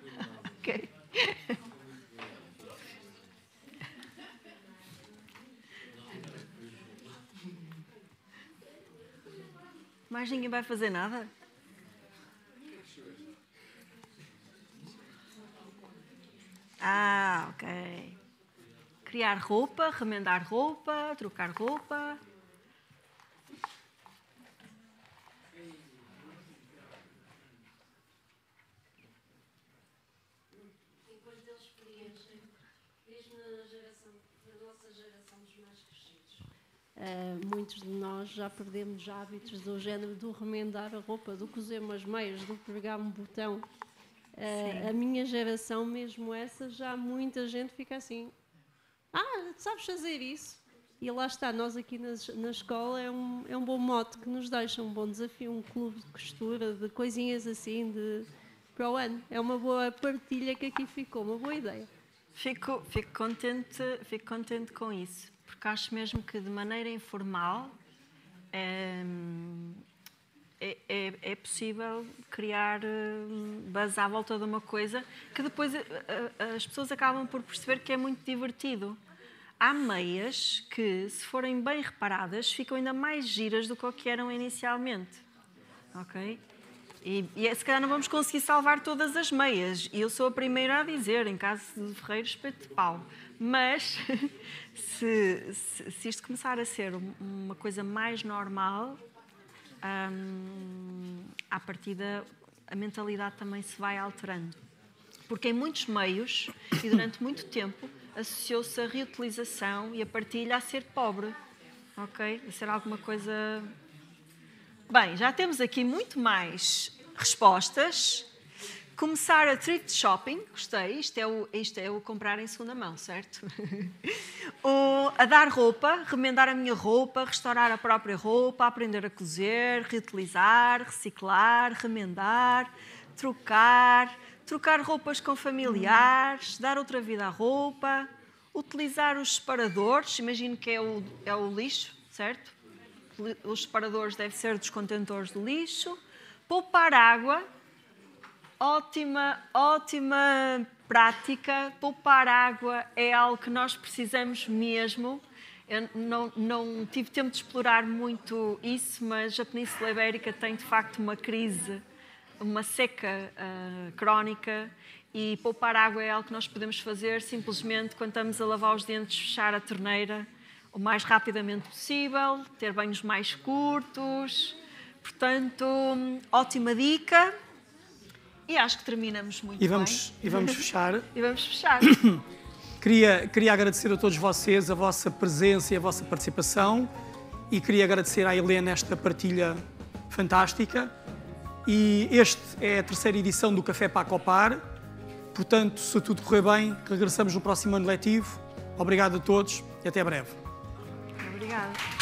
Ok. Mais ninguém vai fazer nada? Ok. Criar roupa, remendar roupa, trocar roupa. Depois deles preenchem, mesmo na nossa geração dos mais crescidos. Muitos de nós já perdemos hábitos do género do remendar a roupa, do cozer umas meias, do pregar um botão. A minha geração, mesmo essa, já muita gente fica assim: sabes fazer isso? E lá está, nós aqui na escola é um bom mote que nos deixa, um bom desafio, um clube de costura, de coisinhas assim para o ano. É uma boa partilha que aqui ficou, uma boa ideia. Fico contente com isso, porque acho mesmo que de maneira informal é possível criar buzz à volta de uma coisa que depois as pessoas acabam por perceber que é muito divertido. Há meias que, se forem bem reparadas, ficam ainda mais giras do que eram inicialmente. Ok? E se calhar não vamos conseguir salvar todas as meias. E eu sou a primeira a dizer, em caso de ferreiro, espeto de pau. Mas se isto começar a ser uma coisa mais normal, à partida a mentalidade também se vai alterando. Porque em muitos meios, e durante muito tempo, associou-se a reutilização e a partilha a ser pobre. Ok? A ser alguma coisa... Bem, já temos aqui muito mais respostas. Começar a thrift shopping, gostei, isto é o comprar em segunda mão, certo? A dar roupa, remendar a minha roupa, restaurar a própria roupa, aprender a cozer, reutilizar, reciclar, remendar, trocar roupas com familiares, dar outra vida à roupa, utilizar os separadores, imagino que é o lixo, certo? Os separadores devem ser dos contentores do lixo, poupar água, ótima prática, poupar água é algo que nós precisamos mesmo. Eu não tive tempo de explorar muito isso, mas a Península Ibérica tem de facto uma crise, uma seca crónica, e poupar água é algo que nós podemos fazer simplesmente quando estamos a lavar os dentes, fechar a torneira o mais rapidamente possível, ter banhos mais curtos. Portanto, ótima dica. E acho que terminamos muito bem. E vamos fechar. E vamos fechar. Queria agradecer a todos vocês a vossa presença e a vossa participação, e queria agradecer à Helena esta partilha fantástica. E este é a terceira edição do Café Paco Par. Portanto, se tudo correr bem, regressamos no próximo ano letivo. Obrigado a todos e até breve. Obrigada.